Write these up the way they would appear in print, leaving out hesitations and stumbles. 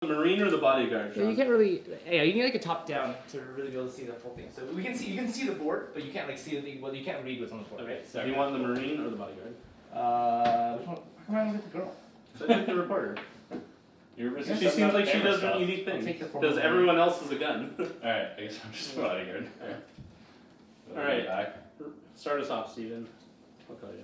The Marine or the bodyguard, Shawn? You can't really. Yeah, you need like a top down to really be able to see the full thing. So we can see. You can see the board, but you can't like see the thing. Well, you can't read what's on the board. Okay. Right? So do you want the Marine or the bodyguard? Which one? How come I don't get the girl? So I took the reporter. She seems like she does unique things. Because the everyone else is a gun. Alright, I guess I'm just the bodyguard. Alright. Start us off, Steven. I'll call you.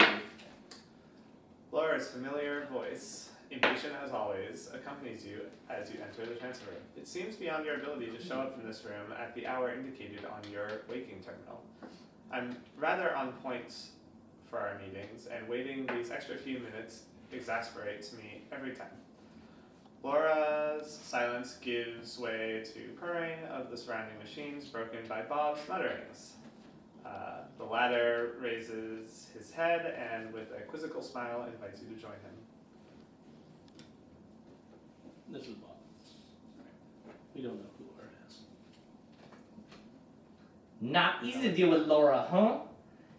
Laura's familiar voice, impatient as always, accompanies you as you enter the transfer room. It seems beyond your ability to show up from this room at the hour indicated on your waking terminal. I'm rather on point for our meetings, and waiting these extra few minutes exasperates me every time. Laura's silence gives way to purring of the surrounding machines, broken by Bob's mutterings. The latter raises his head and, with a quizzical smile, invites you to join him. This is Bob. We don't know who Laura is. Not easy to deal with Laura, huh?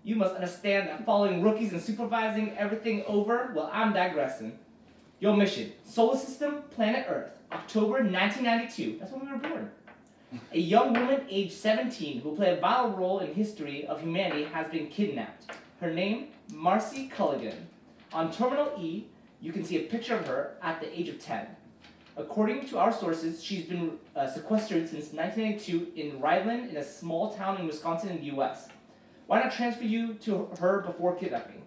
You must understand that following rookies and supervising everything over, well, I'm digressing. Your mission, Solar System, Planet Earth, October 1992. That's when we were born. A young woman aged 17 who played a vital role in history of humanity has been kidnapped. Her name, Marcy Case. On Terminal E, you can see a picture of her at the age of 10. According to our sources, she's been sequestered since 1992 in Ryland, in a small town in Wisconsin in the U.S. Why not transfer you to her before kidnapping?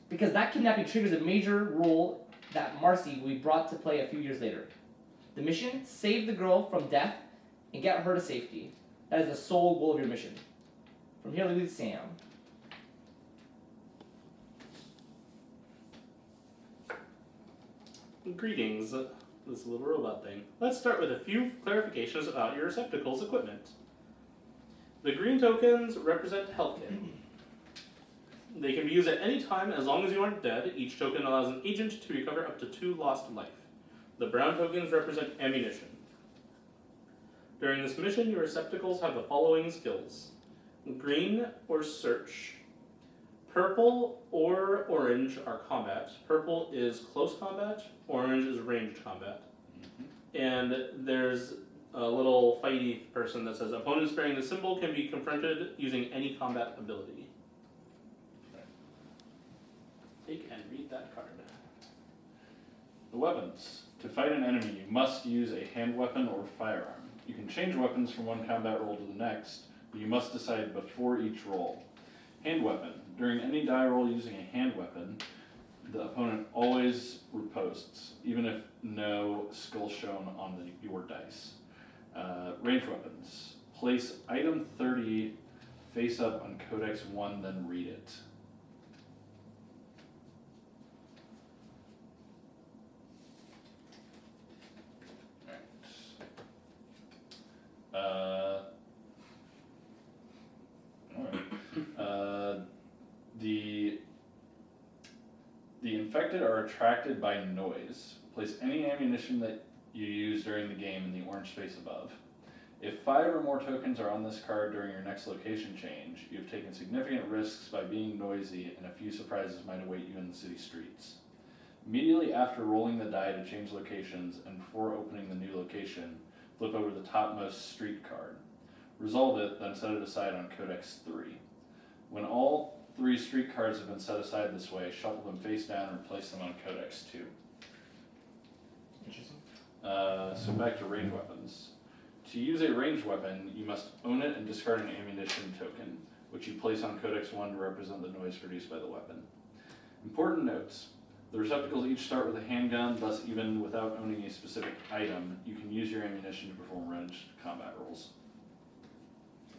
Because that kidnapping triggers a major role that Marcy will be brought to play a few years later. The mission, save the girl from death and get her to safety. That is the sole goal of your mission. From here, leave Sam. Greetings, this little robot thing. Let's start with a few clarifications about your receptacle's equipment. The green tokens represent health kit. They can be used at any time as long as you aren't dead. Each token allows an agent to recover up to 2 lost life. The brown tokens represent ammunition. During this mission, your receptacles have the following skills. Green or search. Purple or orange are combat. Purple is close combat, orange is ranged combat. And there's a little fighty person that says, opponents bearing the symbol can be confronted using any combat ability. Take and read that card. The weapons. To fight an enemy, you must use a hand weapon or firearm. You can change weapons from one combat roll to the next, but you must decide before each roll. Hand weapon. During any die roll using a hand weapon, the opponent always riposts, even if no skill shown on your dice. Range weapons. Place item 30 face up on Codex 1, then read it. The infected are attracted by noise. Place any ammunition that you use during the game in the orange space above. If 5 or more tokens are on this card during your next location change, you have taken significant risks by being noisy, and a few surprises might await you in the city streets. Immediately after rolling the die to change locations and before opening the new location, flip over the topmost street card. Resolve it, then set it aside on Codex 3. When all 3 street cards have been set aside this way, shuffle them face down and replace them on Codex 2. Interesting. So back to range weapons. To use a ranged weapon, you must own it and discard an ammunition token, which you place on Codex 1 to represent the noise produced by the weapon. Important notes. The receptacles each start with a handgun, thus even without owning a specific item, you can use your ammunition to perform ranged combat rolls.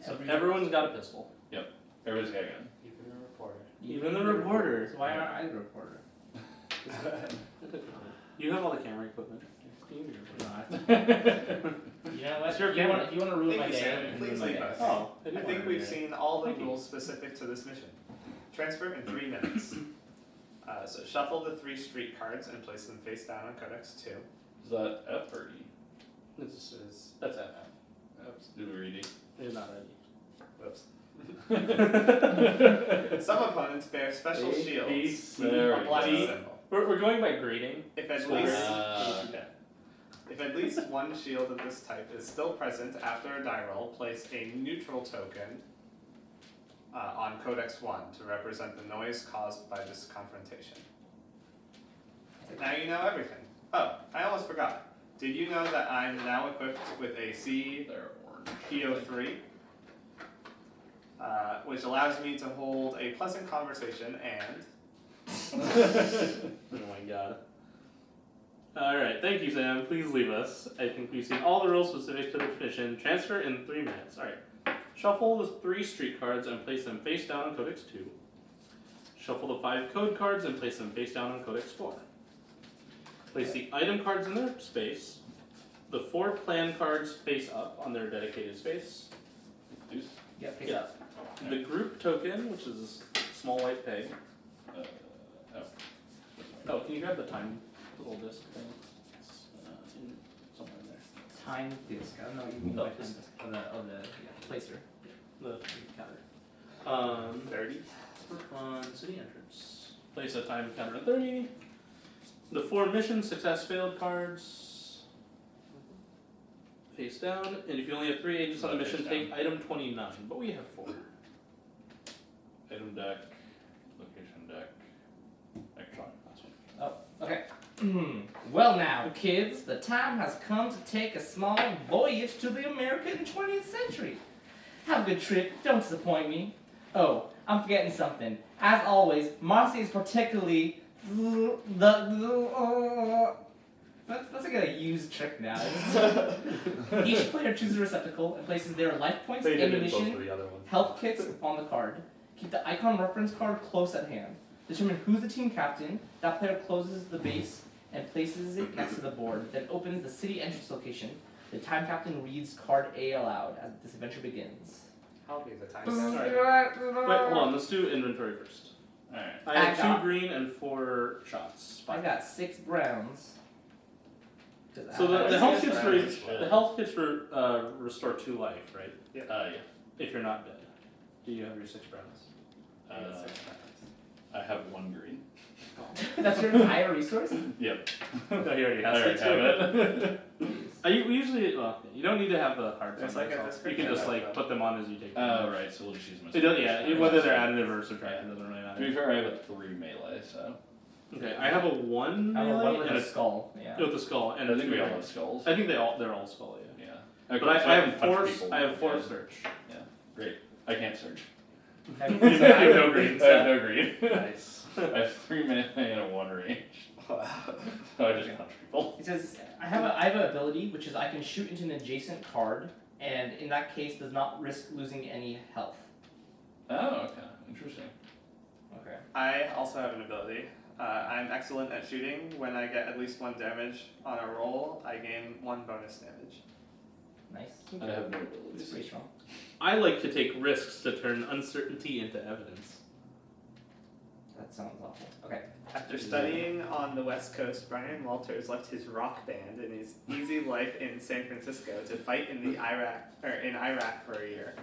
So everyone's got a pistol. Yep, everybody's got a gun. Even a reporter. Even the reporter. So why aren't I the reporter? You have all the camera equipment. You know what? It's your If you camera. want to ruin my Thank you, day, Sam. you can Please ruin my leave day. us. Oh, I think we've seen all the Thank you. rules specific to this mission. Transfer in 3 minutes. So shuffle the 3 street cards and place them face down on Codex 2. Is that F or E? This is That's it. Oops, did we read E? It's not ready. whoops. Some opponents bear special A, shields. B, C, There A we black go. symbol. We're going by grading. If at Score. least Uh, Okay. If at least one shield of this type is still present after a die roll, place a neutral token on Codex 1 to represent the noise caused by this confrontation. Now you know everything. Oh, I almost forgot. Did you know that I'm now equipped with a They're orange. CO3, which allows me to hold a pleasant conversation and... Oh my god. Alright, thank you, Sam. Please leave us. I think we've seen all the rules specific to the mission. Transfer in 3 minutes. Alright. Shuffle the 3 street cards and place them face down on Codex 2. Shuffle the 5 code cards and place them face down on Codex 4. Place the item cards in their space. The 4 plan cards face up on their dedicated space. Deuce. Yeah, face Yeah. up. The group token, which is small white peg. Oh, can you grab the time little disc thing? It's somewhere in there. Time disc. I don't know what you mean No, by time it's- disc. The placer. The counter. 30. On city entrance. Place a time counter at 30. The 4 mission success failed cards. Face down. And if you only have 3 agents on the Face mission, take item 29. But we have 4. Item deck, location deck, extra. Last one. Okay. Well now, kids, the time has come to take a small voyage to the American 20th century. Have a good trip, don't disappoint me. Oh, I'm forgetting something. As always, Marcy is particularly that's like a used trick now. Each player chooses a receptacle and places their life points, They did it both ammunition, for the other one. health kits on the card. Keep the icon reference card close at hand. Determine who's the team captain. That player closes the base and places it next to the board, then opens the city entrance location. The time captain reads card A aloud as this adventure begins. I'll be the time. Wait, hold on. Let's do inventory first. Alright. I have I got- 2 green and 4 shots. I got 6 browns. So the I health see kits this the health kits restore 2 life, right? Yeah. If you're not dead. Do you have your 6 browns? I have 1 green. That's your entire resource? Yep. No, he already I has already it. have it. We usually, well, you don't need to have the cards There's on like a yourself. You description can just of like them. put them on as you take them. Oh, right, so we'll just use my It does, yeah, whether they're added. additive or subtractive doesn't really To be matter. fair, I have a 3 melee, so. Okay, I have a 1 I have a melee one with and a skull. Yeah. with the skull and I a think we 2 all have skulls. I think they're all skull, yeah. Yeah. Okay, But so I can have punch 4 people I have with 4 it. search. Great. I can't search. You have no green. I have no green. Nice. I have 3 melee and a 1 range. So I just punch people. It says I have an ability which is I can shoot into an adjacent card, and in that case does not risk losing any health. Oh, okay. Interesting. Okay. I also have an ability. I'm excellent at shooting. When I get at least 1 damage on a roll, I gain 1 bonus damage. Nice. I have no It's abilities. pretty strong. I like to take risks to turn uncertainty into evidence. That sounds awful. Okay. After studying on the West Coast, Brian Walters left his rock band and his easy life in San Francisco to fight in Iraq for a year.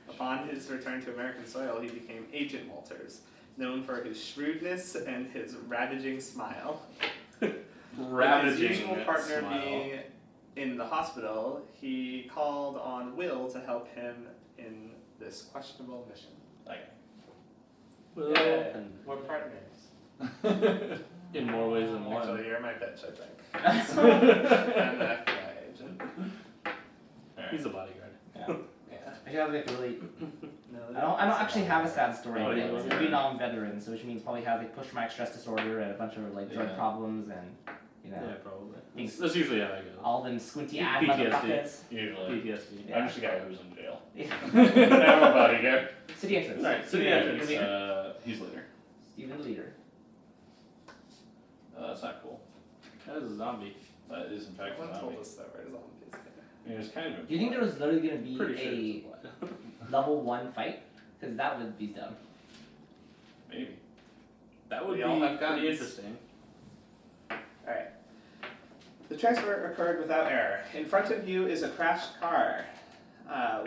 Upon his return to American soil, he became Agent Walters, known for his shrewdness and his ravaging smile. Ravaging With his usual partner smile. being in the hospital, he called on Will to help him in this questionable mission. Okay. Well, Yeah. and We're partners. in more ways than one. Actually, you're my bitch, I think. I'm an FBI agent. He's a bodyguard. Yeah. Yeah. I should have like really. No, I don't actually have a sad story. Oh, but yeah, it's yeah. a Vietnam veteran, so which means probably has like post-traumatic stress disorder and a bunch of like drug Yeah. problems and you know Yeah, probably. Thanks. That's usually how it goes. all them squinty-eyed PTSD. motherfuckers. Usually. PTSD. Yeah. I'm just a guy who's in jail. Yeah. I'm a bodyguard. City entrance. Alright, city entrance. He's leader. Steven the leader. That's not cool. That is a zombie. That is in fact Everyone a told zombie. us that we're zombies. I mean, it's kind of. Do you think there was literally gonna be Pretty sure a it's a blood. level 1 fight? Because that would be dumb. Maybe. That would We be all have pretty guns. interesting. Alright. The transfer occurred without error. In front of you is a crashed car,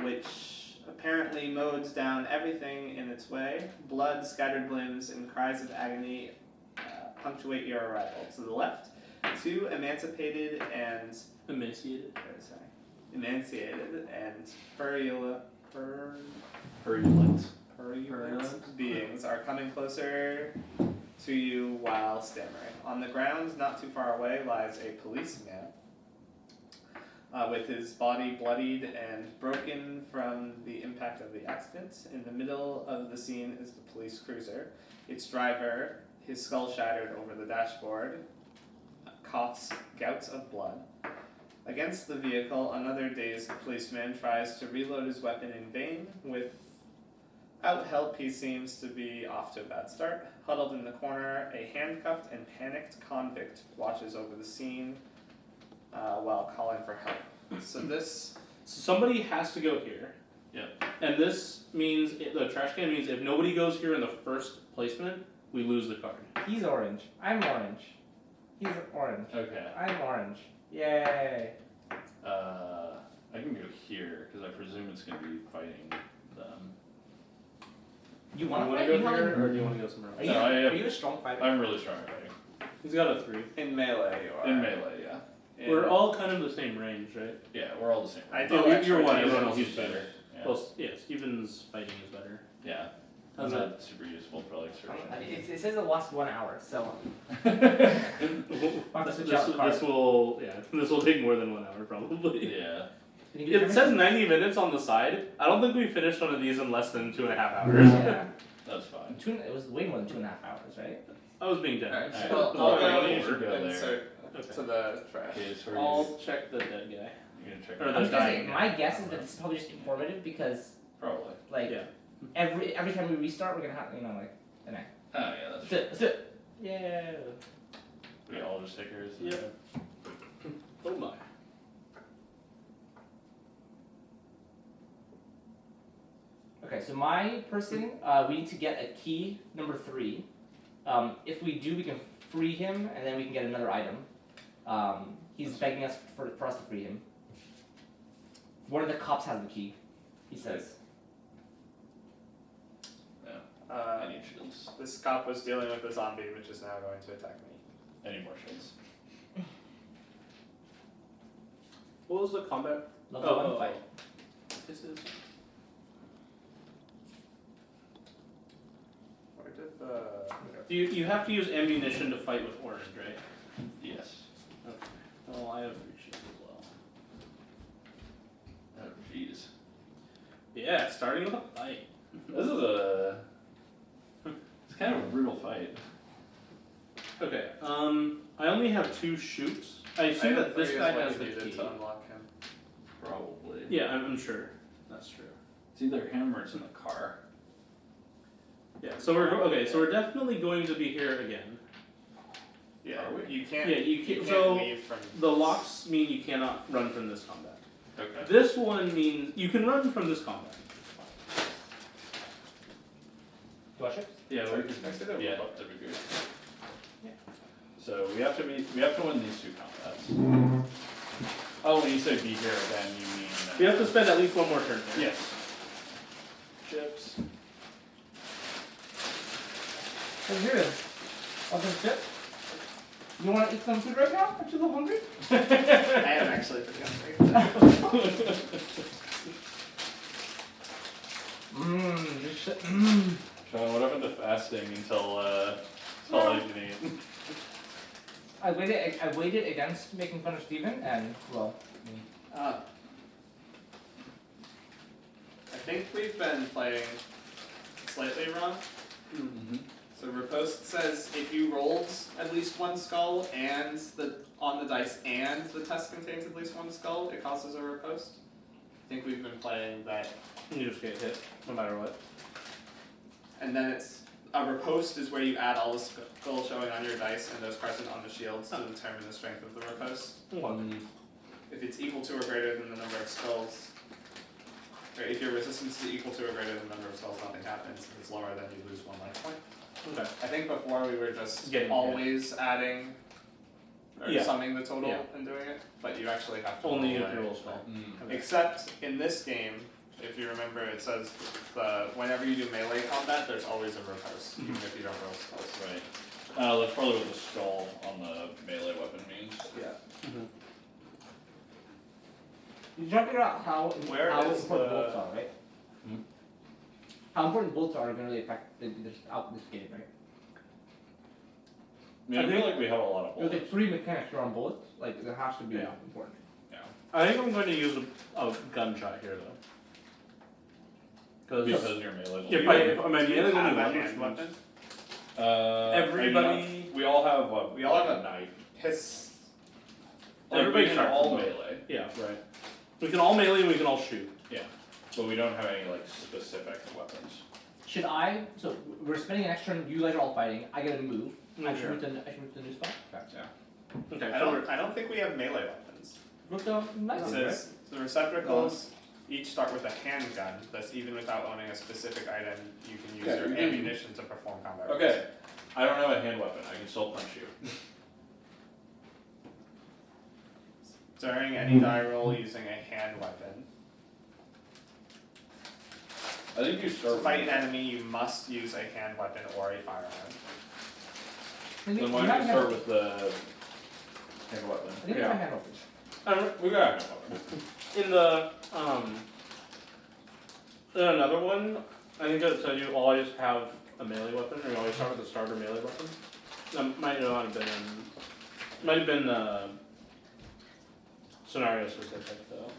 which apparently mows down everything in its way. Blood, scattered limbs, and cries of agony punctuate your arrival. To the left, 2 emancipated and Emaciated. emaciated and purulent beings are coming closer to you while stammering. On the ground, not too far away, lies a policeman with his body bloodied and broken from the impact of the accident. In the middle of the scene is the police cruiser. Its driver, his skull shattered over the dashboard, coughs gouts of blood. Against the vehicle, another dazed policeman tries to reload his weapon in vain. Without help, he seems to be off to a bad start. Huddled in the corner, a handcuffed and panicked convict watches over the scene while calling for help. So somebody has to go here. Yep. And this means, the trash can means if nobody goes here in the first placement, we lose the card. He's orange. I'm orange. He's orange. Okay. I'm orange. Yay. I can go here because I presume it's going to be fighting them. You Do want you to want fight? to go here, or do you want to go somewhere else? Are you a strong fighter? I'm really strong at fighting. He's got a 3. in melee, you are. In melee, yeah. We're all kind of the same range, right? Yeah, we're all the same. I do Oh, you're one. expertise Everyone in else is He's better. better. Yeah. Well, yeah, Steven's fighting is better. Yeah. How's That's that? not super useful for like searching. It says it lasts 1 hour, so. This will take more than 1 hour probably. Yeah. It says 90 minutes on the side. I don't think we finished one of these in less than 2.5 hours. Yeah. That's fine. It was way more than 2.5 hours, right? I was being generous. Alright, Well, I'll I'll go go you should go there. insert Okay. to the trash. Okay, so are I'll check the dead guy. you gonna check or it the I'm out? just gonna say, dying my guy. guess is that this is probably just informative because, Probably. like, Yeah. every time we restart, we're gonna have, like, an act. Oh yeah, that's That's it. Yeah. we all just take ours. Yep. Oh my. Okay, so my person, we need to get a key number 3. If we do, we can free him, and then we can get another item. He's begging us for us to free him. One of the cops has the key, he says. I need shields. This cop was dealing with a zombie, which is now going to attack me. Any more shields? What was the combat? Level 1 fight. This is. Where did the... You have to use ammunition to fight with orange, right? Yes. Okay. Well, I have 3 shields as well. Oh jeez. Yeah, starting with a fight. This is a. It's kind of a brutal fight. Okay. I only have 2 shoots. I assume that this guy has the key. to unlock him. Probably. Yeah, I'm sure. That's true. It's either him or it's in the car. Yeah. So we're definitely going to be here again. Yeah, Are we? you can't. Yeah, you can't. So leave from the locks mean you cannot run from this combat. Okay. This one means you can run from this combat. Do I shift? Yeah, we can. Next to the Yeah, robot. that'd be good. Yeah. So we have to win these 2 combats. Oh, when you say be here again, you mean You have to spend at least 1 more turn here. Yes. Chips. Let's do this. I'll just sit. You want to eat some food right now? Aren't you a little hungry? I am actually pretty hungry. This shit. Mmm. Shawn, what happened to fasting until all you can eat? I waited against making fun of Steven, and, well, I think we've been playing slightly wrong. Mm-hmm. So riposte says if you rolled at least 1 skull and on the dice and the test contains at least 1 skull, it causes a riposte. I think we've been playing that. You just get hit no matter what. And then it's a riposte is where you add all the skulls showing on your dice and those present on the shields to determine the strength of the riposte. If it's equal to or greater than the number of skulls, or if your resistance is equal to or greater than the number of skulls, nothing happens. If it's lower, then you lose 1 life point. Okay. I think before we were just Getting always adding or Yeah. summing the total Yeah. and doing it, but you actually have to Only roll if you away. roll skull. Mm. Except in this game, if you remember, it says whenever you do melee combat, there's always a riposte, even if you don't roll skulls. Right. That's probably what the skull on the melee weapon means. Yeah. You try to figure out how Where how is important the- bolts are, right? Hmm? How important bolts are going to really affect this game, right? I mean, I feel like we have a lot of There's bullets. like 3 mechanics around bullets. Like there has to be Yeah. important. I think I'm going to use a gunshot here though. Because you're melee. If I'm Do you melee, have only a one hand response. weapon? Everybody- we all have a. We all have like a knife. His. Everybody we can starts all with melee. Yeah, Right. we can all melee and we can all shoot. But we don't have any like specific weapons. Should I? So we're spending an extra. You guys are all fighting. I get to move. I should Sure. move to the new spot. Okay, I so don't. I don't think we have melee weapons. Move to It nice. says the receptacles each start with a handgun. Thus, even without owning a specific item, you can use Okay, your you can- ammunition to perform combat. Okay. I don't have a hand weapon. I can still punch you. During any die roll using a hand weapon, I think you to start. fight an enemy, you must use a hand weapon or a firearm. Then why don't you start with the hand weapon? I think Yeah. I have hand open. We got a hand weapon. in the in another one, I think it said you always have a melee weapon, or you always start with a starter melee weapon. That might not have been scenario specific though.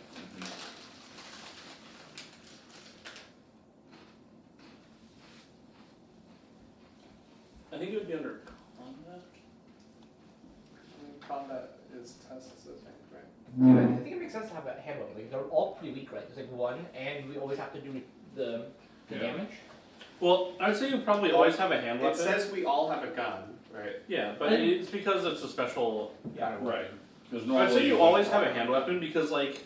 I think it would be under combat. Combat is tests, I think, right? Yeah, I think it makes sense to have a hand weapon. Like they're all pretty weak, right? There's like one, and we always have to do the Yeah. damage. Well, I'd say you probably always have a hand It weapon. says we all have a gun, right? Yeah, but I- it's because it's a special kind of Right. weapon. Because I'd normally say you wouldn't always have a want- hand weapon because, like,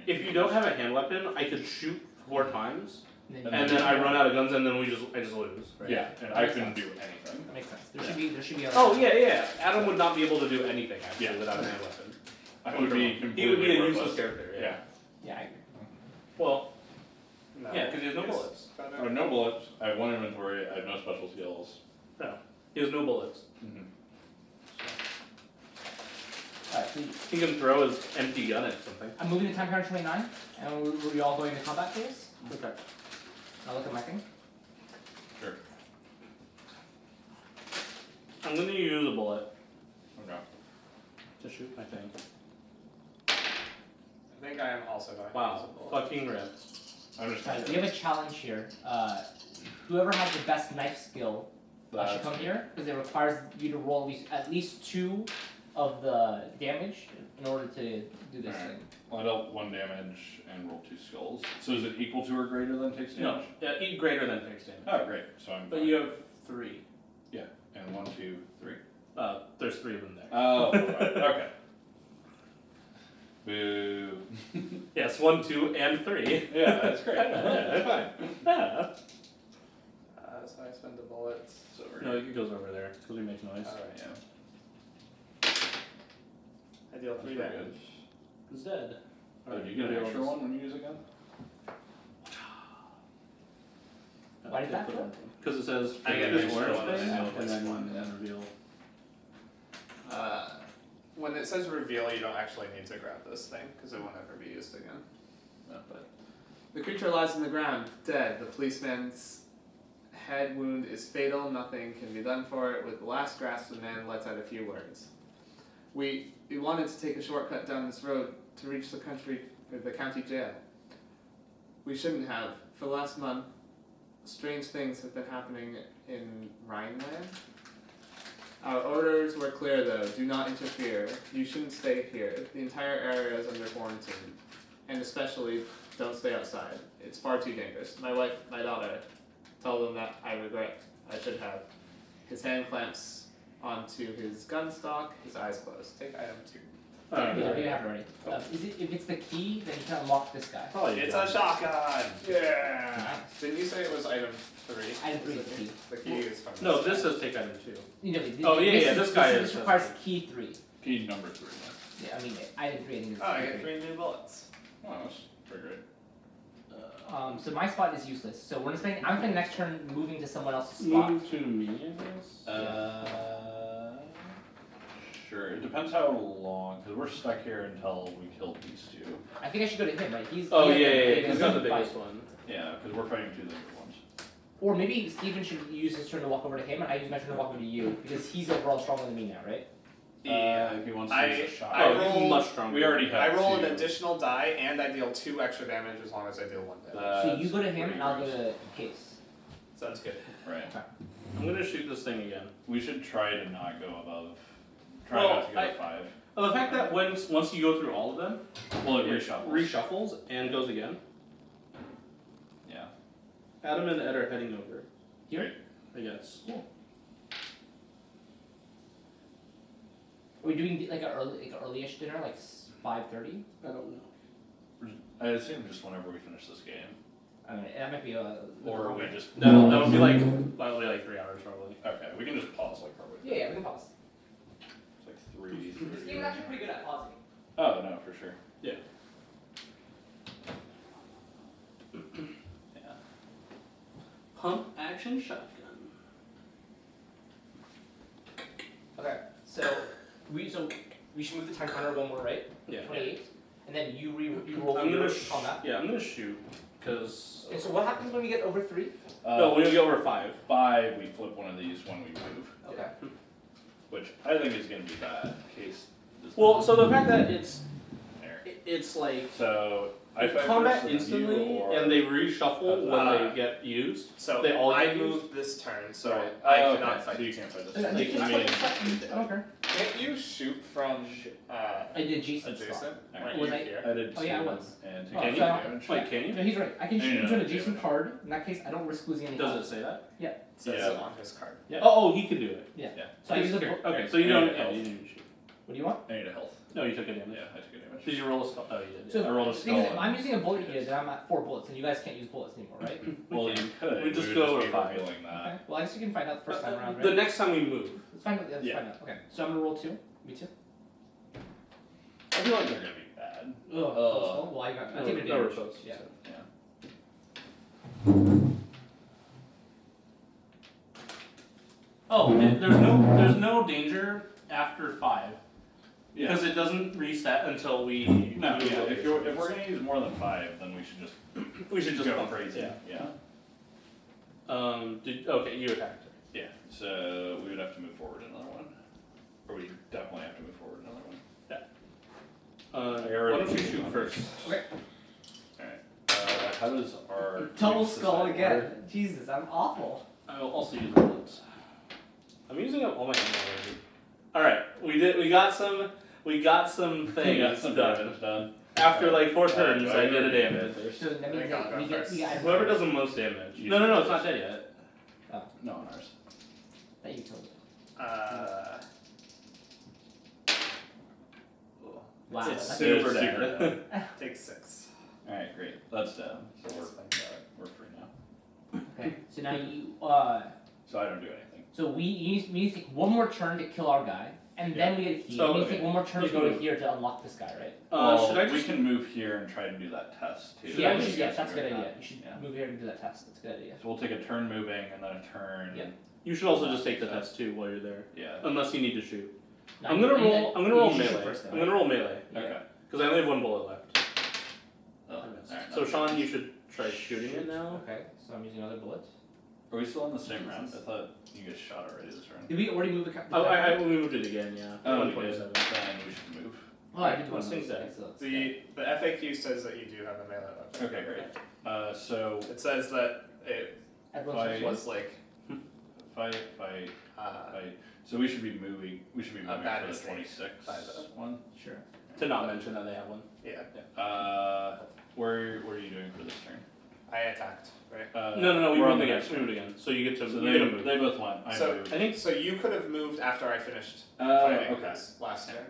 if you don't have a hand weapon, I could shoot 4 times, And and then I run out of guns, and then I just lose. Right? Yeah, and I couldn't do anything. That makes sense. There Yeah. should be. There should be. Oh yeah. Adam would not be able to do anything actually Yeah. without a hand weapon. I would be completely He would be a worthless. useless character. Yeah. Yeah. Yeah. I agree. Well, No. yeah, because he has no Yes. bullets. I have no bullets. I have 1 inventory. I have no special skills. He has no bullets. Alright, so He can throw his empty gun at something. I'm moving to time counter 29, and we're all going to combat phase. Okay. I'll look at my thing. Sure. I'm gonna use a bullet Okay. to shoot my thing. I think I am also going to Wow. use a bullet. Fucking rip. I'm just Guys, gonna we have a challenge here. Whoever has the best knife skill should That's- come here, because it requires you to roll at least 2 of the damage in order to do this Alright. thing. Well, I dealt 1 damage and rolled 2 skulls. So is it equal to or greater than takes No, damage? eat greater than takes damage. Oh, great. So I'm But fine. you have 3. And 1, 2, 3. There's 3 of them there. Oh, right. Okay. Boo. Yes, 1, 2, and 3. Yeah, that's great. Yeah, that's fine. Yeah. So I spend the bullets. It's over No, here. it goes over there because we make noise. Alright. Yeah. I deal 3 That's pretty damage. It's dead. Oh, do you get an extra one when you use a gun? Why is that for? Because it says I get this an extra orange one, thing, I know, and plus then one, and reveal. When it says reveal, you don't actually need to grab this thing, because it won't ever be used again. But the creature lies on the ground, dead. The policeman's head wound is fatal. Nothing can be done for it. With the last grasp, the man lets out a few words. We wanted to take a shortcut down this road to reach the county jail. We shouldn't have. For the last month, strange things have been happening in Rhineland. Our orders were clear though, do not interfere. You shouldn't stay here. The entire area is under quarantine. And especially, don't stay outside. It's far too dangerous. My wife, my daughter, tell them that I regret. I should have. His hand clamps onto his gun stock, his eyes closed. Take item 2. Yeah, we have it already. If it's the key, then you can unlock this guy. Probably It's a shotgun! Yeah! Nice. Didn't you say it was item 3? Item 3 is the key. The key is from No, guy. this says take item 2. You know, Oh, yeah, this guy This is- requires key 3. Key number 3. Yeah, I mean, item 3 I think is Oh, I key get 3. 3 new bullets. Oh, that's pretty great. So my spot is useless. So we're spending. I'm spending next turn moving to someone else's spot. Move to me, I guess. Sure. It depends how long, because we're stuck here until we kill these two. I think I should go to him, right? He's. Oh he has yeah, the he's got the fight. biggest one. Yeah, because we're fighting two bigger ones. Or maybe Steven should use his turn to walk over to him, and I use my turn to walk over to you because he's overall stronger than me now, right? If he wants to use a shot. I Oh, roll- he's much stronger. We already have I roll two. an additional die and I deal 2 extra damage as long as I deal 1 damage. So you go to him, pretty and I'll go gross. to Case. Sounds good. Right. I'm gonna shoot this thing again. We should try to not go above. Try Well, not to go to 5. The fact that once you go through all of them, Well, it it reshuffles. and goes again. Yeah. Adam and Ed are heading over. Here? I guess. Cool. Are we doing like an early-ish dinner, like 5:30? I don't know. I assume just whenever we finish this game. I mean, that might be a. Or we just. That'll be like 3 hours probably. Okay, we can just pause like probably. Yeah, we can pause. It's like 3. This game is actually pretty good at pausing. Oh, no, for sure. Yeah. Yeah. Pump action shotgun. Okay, so we should move the time counter one more, right? Yeah. 28, and then you roll I'm your gonna combat. yeah, I'm gonna shoot because And so what happens when we get over 3? no, when you get over 5. 5, we flip one of these when we move. Okay. Which I think is going to be bad in case. This Well, so the fact that it's there. like So they I fight combat first, and then you, instantly or- and they reshuffle when Uh, they get used. So They all I get used? moved this turn, so Right. I Oh, cannot okay. fight. So you can't fight this. I Like, don't care. Can't you shoot from I did Jason's adjacent? spot. When Was you I- here? I did 2 Oh, yeah, I was. and Oh, take you? damage. Wait, can you? No, he's right. I can No, shoot no, into no, an adjacent damage. card. In that case, I don't risk losing any Does health. it say that? Says Yeah. it on his card. Yeah. Oh, he can do it. Yeah. Yeah. So I use a Okay, book. okay, so you Yeah, don't. yeah. Yeah, you didn't shoot. What do you want? I need a health. No, you took a damage. Yeah, I took a damage. Did you roll a skull? Oh, you did. So I rolled a the thing is, skull. I'm using a bullet here, then I'm at 4 bullets, and you guys can't use bullets anymore, right? Well, you could. We just would go over be 5. revealing that. Okay. Well, I guess you can find out the first time around, right? The next time we move. Let's find out. Let's Yeah. find out. Okay. So I'm gonna roll 2. Me too. I feel like they're going to be bad. Oh. Well, I got. I think No, it no did. repost. Yeah. Yeah. Oh, and there's no danger after 5 Yeah. because it doesn't reset until we. No, do yeah. If we're locations. going to use more than 5, then we should just we should just go bump crazy. Yeah. Yeah. Okay, you attacked. Yeah. So we would have to move forward another one, or we definitely have to move forward another one. I already Why don't you did shoot one. first? Okay. All right. How does our Double team skull decide again. where- Jesus, I'm awful. I will also use bullets. I'm using up all my ammo already. All right, we got some We got things some done. damage done. After like 4 Do turns. I did a agree damage. first? So that means Hang on, that we go get first. we got Whoever does the most damage. You No, should it's go not dead yet. No, on ours. that you killed. Wow. It's that's super It's dead. dead. Take 6. All right, great. That's down. So we're free now. okay. So now you So I don't do anything. so we need to take one more turn to kill our guy, and then we get a key. So, we need to okay. take one more turn to Just go to move. here to unlock this guy, right? Well, Should I we just? can move here and try to do that test too. Yeah, I we just should, yes, Yes, that's a good we're idea. not- You should yeah. move here and do that test. That's a good idea. So we'll take a turn moving and then a turn. Yeah. You should also just take the test too while you're there, Yeah. unless you need to shoot. No, I'm gonna you- roll. I'm gonna you roll should shoot melee. first, though, I'm gonna roll melee Yeah. Okay. because I only have 1 bullet left. Oh, I missed. alright, So that's Shawn, good. you should try shooting it now. Okay, so I'm using another bullet. Are we still in the same round? I thought you guys shot already this round. Did we already move the? Oh, I we moved it again. Yeah. Oh, we 127. did. Then we should move. Oh, I did one Let's of take those. that. Okay, so let's- The FAQ says that you do have a melee weapon. Okay, great. So It says that it Everyone's Fight. was like fight. So we should be moving. We should be A moving bad for the mistake 26 by the- one. Sure. To not mention that they have one. yeah. Where are you doing for this turn? I attacked, right? No. We we're on moved the again. next We moved again. So you get to. So you get to move. they both went. I So- moved. I think. So you could have moved after I finished Oh, fighting okay. this last turn.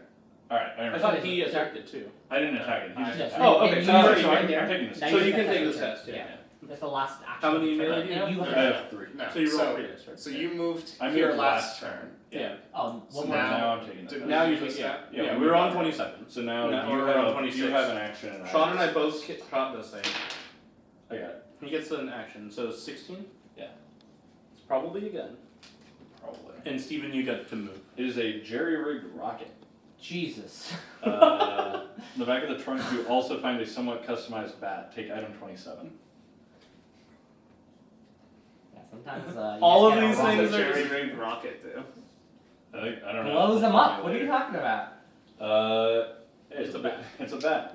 All right. I I remember. thought he attacked it too. I didn't attack it. He just Yes. attacked Oh, And okay, you so use already it right right there. I'm taking this. Now So you get can that take test this turn. test, yeah. That's the last action. How many of the melee turn. do you have? You I have have 3. No. So you roll so, 3 dice, right? so you moved I here moved last last turn. Yeah. Oh, So one more. now- Now I'm taking did this. we- Now you just take. Yeah. Yeah, Yeah. we We were on got 27. So now Now you we're on have 26. you have an action. And Shawn and I have both six. shot this thing. I got it. He gets an action, so 16? Yeah. It's probably a gun. Probably. And Steven, you get to move. It is a jerry-rigged rocket. Jesus. In the back of the trunk, you also find a somewhat customized bat. Take item 27. Yeah, sometimes All of you these just gotta things rock are- Cherry rigged rocket do. I don't it. know. Blows them up. What are you talking about? It's a bat. It's a bat.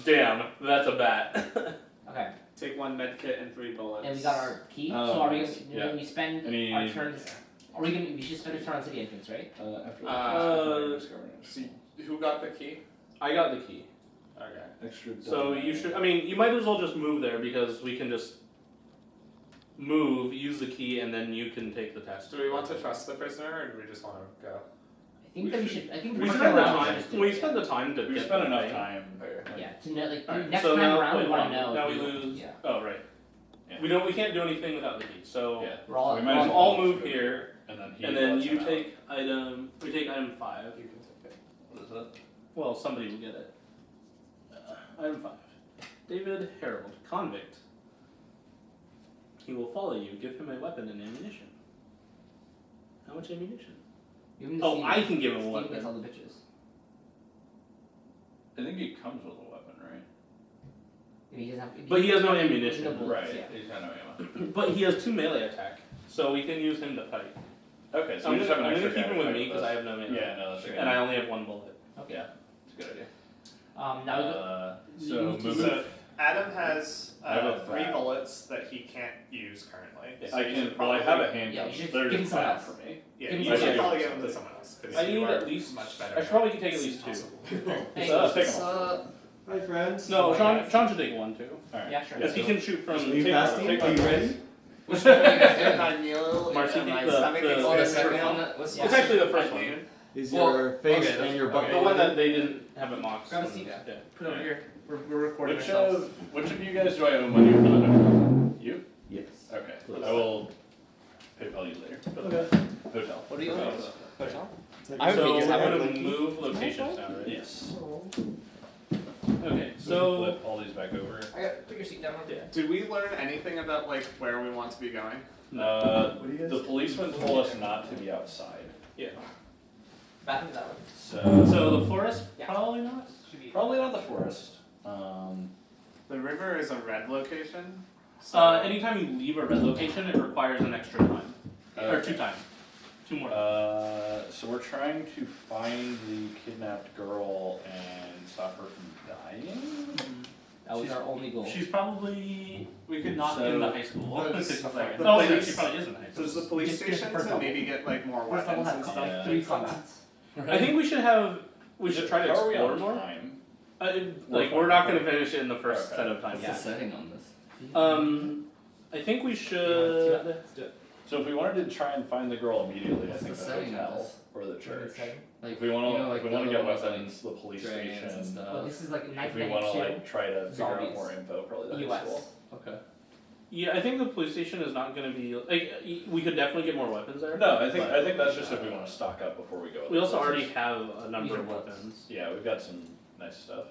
Damn, that's a bat. Okay. Take 1 med kit and 3 bullets. And we got our key. Oh, So are we? nice. Yeah. When we spend Any- our turns. Are we gonna? We should spend a turn on city entrance, right? See, who got the key? I got the key. Okay. Extra. So you should, I mean, you might as well just move there because we can just move, use the key, and then you can take the test. Do we want to trust the prisoner, or do we just want to go? I think that we should. I think the We first spend the round we should time. just do We it, spend the time to We get spent the enough thing. time. Yeah, to know, like Alright, next so time now, around wait, we want hold to on. know. Now if we lose. Yeah. Oh right. Yeah. We can't do anything without the key. So Yeah. We're all. So we we're might as all- I'll move here, And then he and then lets you him take item. We take item 5. You can take it. out. What is that? Well, somebody will get it. Item 5. David Harold, convict. He will follow you. Give him a weapon and ammunition. How much ammunition? Give him the Oh, Steven. I can give him a Steven weapon. gets all the bitches. I think he comes with a weapon, right? He doesn't have, But he has no doesn't have ammunition. no bullets, yeah. He's got no ammo. But he has 2 melee attack, so we can use him to fight. Okay, so I'm we just have an gonna extra keep guy him to with fight me because us. I have no melee. Yeah, no, that's a good And I idea. only have 1 bullet. Okay. Yeah, it's a good idea. Now we go. So need to move So it. Adam has I have a 3 bat. bullets that he can't use currently. Yeah, So I you can. should Well, I probably- have a handgun. Yeah, you should They're give him just someone bad else. for me. Yeah, Give you him should someone probably else. give them to someone else. 'cause I you need are at least. much better. I should probably take at least 2. Hey, Let's take What's them. up? Hi, friends. No, Oh, Sean. yeah. Sean should take 1 too. All right. Yeah, sure. Because he can shoot from. Are you Take fasting? take Are you my ready? Which one are you guys doing? My meal Marcy, and my the- stomach the- is Oh, the good. second one? What's It's actually the first one. Is Well, your face okay, and your okay. butt? The one that they didn't have it mocked. Grab a seat. Yeah. Put it over here. We're recording Which ourselves. of you guys do I owe money for the hotel? You? Yes. Okay. Please. I will PayPal you later. Okay. Hotel. What do you owe? Hotel? I So would we're have gonna a move locations now, right? Yes. Okay. So So. flip all these back over. I got. Put your seat down. Yeah. Did we learn anything about like where we want to be going? What do you guys? The policeman told us not to be outside. Yeah. Bathroom's that way. So So the forest Yeah. probably not. Should be. probably not the forest. The river is a red location. So Anytime you leave a red location, it requires an extra time, or 2 times, 2 more. So we're trying to find the kidnapped girl and stop her from dying. That was She's- our only goal. She's probably we could not So- in the high school. Does- It's like- the oh, wait, police- she probably is in the high school. Does the police Just finish the station first to level. maybe get like more First level weapons had and Yeah. stuff? 3 combats. I think we should have. We should try to How are we explore on more. time? Like we're not gonna finish it in the first Okay. set of time. Yeah. setting on this? I think we Yeah, should. let's do it. So if we wanted to try and find the girl immediately, What's I think the the setting of hotel this? or the church. Like If we want to, you know, like if we want to the get other ones, weapons, the police dragons station. and stuff. Well, this is like If we 1992. want to like try to figure out Zombies. more info, probably the high US. school. Okay. Yeah, I think the police station is not gonna be like. We could definitely get more weapons there. No, I but think that's just if we want to stock up before we go. We other also already places. have a number These are of what's- weapons. Yeah, we've got some nice stuff.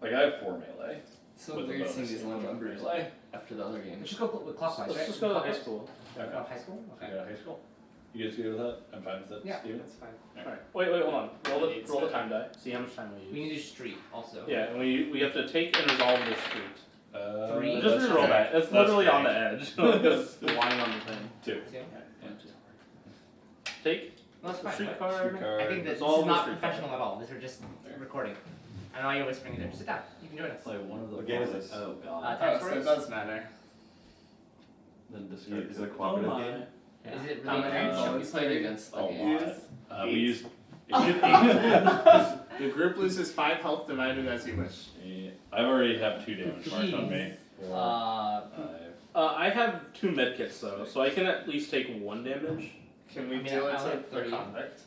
Like I have 4 melee. So with the weird seeing bonus these in low the numbers melee. after the other We games. should go with clockwise, Let's right? just go to high Clockwise? school. Okay. Oh, high school? So Okay. you got high school. You guys good with that? I'm fine with that. Yeah. Steven? That's fine. Alright. Wait, hold on. Roll Needs the to- time die. See how much time we We use. need to street also. Yeah, and we have to take and resolve this street. 3. Just that's reroll okay. that. It's That's literally on the great. edge. Because it's lying on the thing. 2. Yeah. Take No, that's the fine. street right? card. I think that this Resolve is the not street professional at all. These are just recording. I know you're whispering there. Sit down. You can join us. Play one of the What game is boys. it? Oh god. Time Oh, so it Stories? does matter. Then Is it a Oh cooperative my. game? Is it How really many? intense? Oh, it's played against the A game. lot. We use. The group loses 5 health divided as you wish. I already have 2 damage marked on me. 4, Uh, 5. I have 2 medkits though, so I can at least take 1 damage. Can we I mean, do I it like to the 30. convict?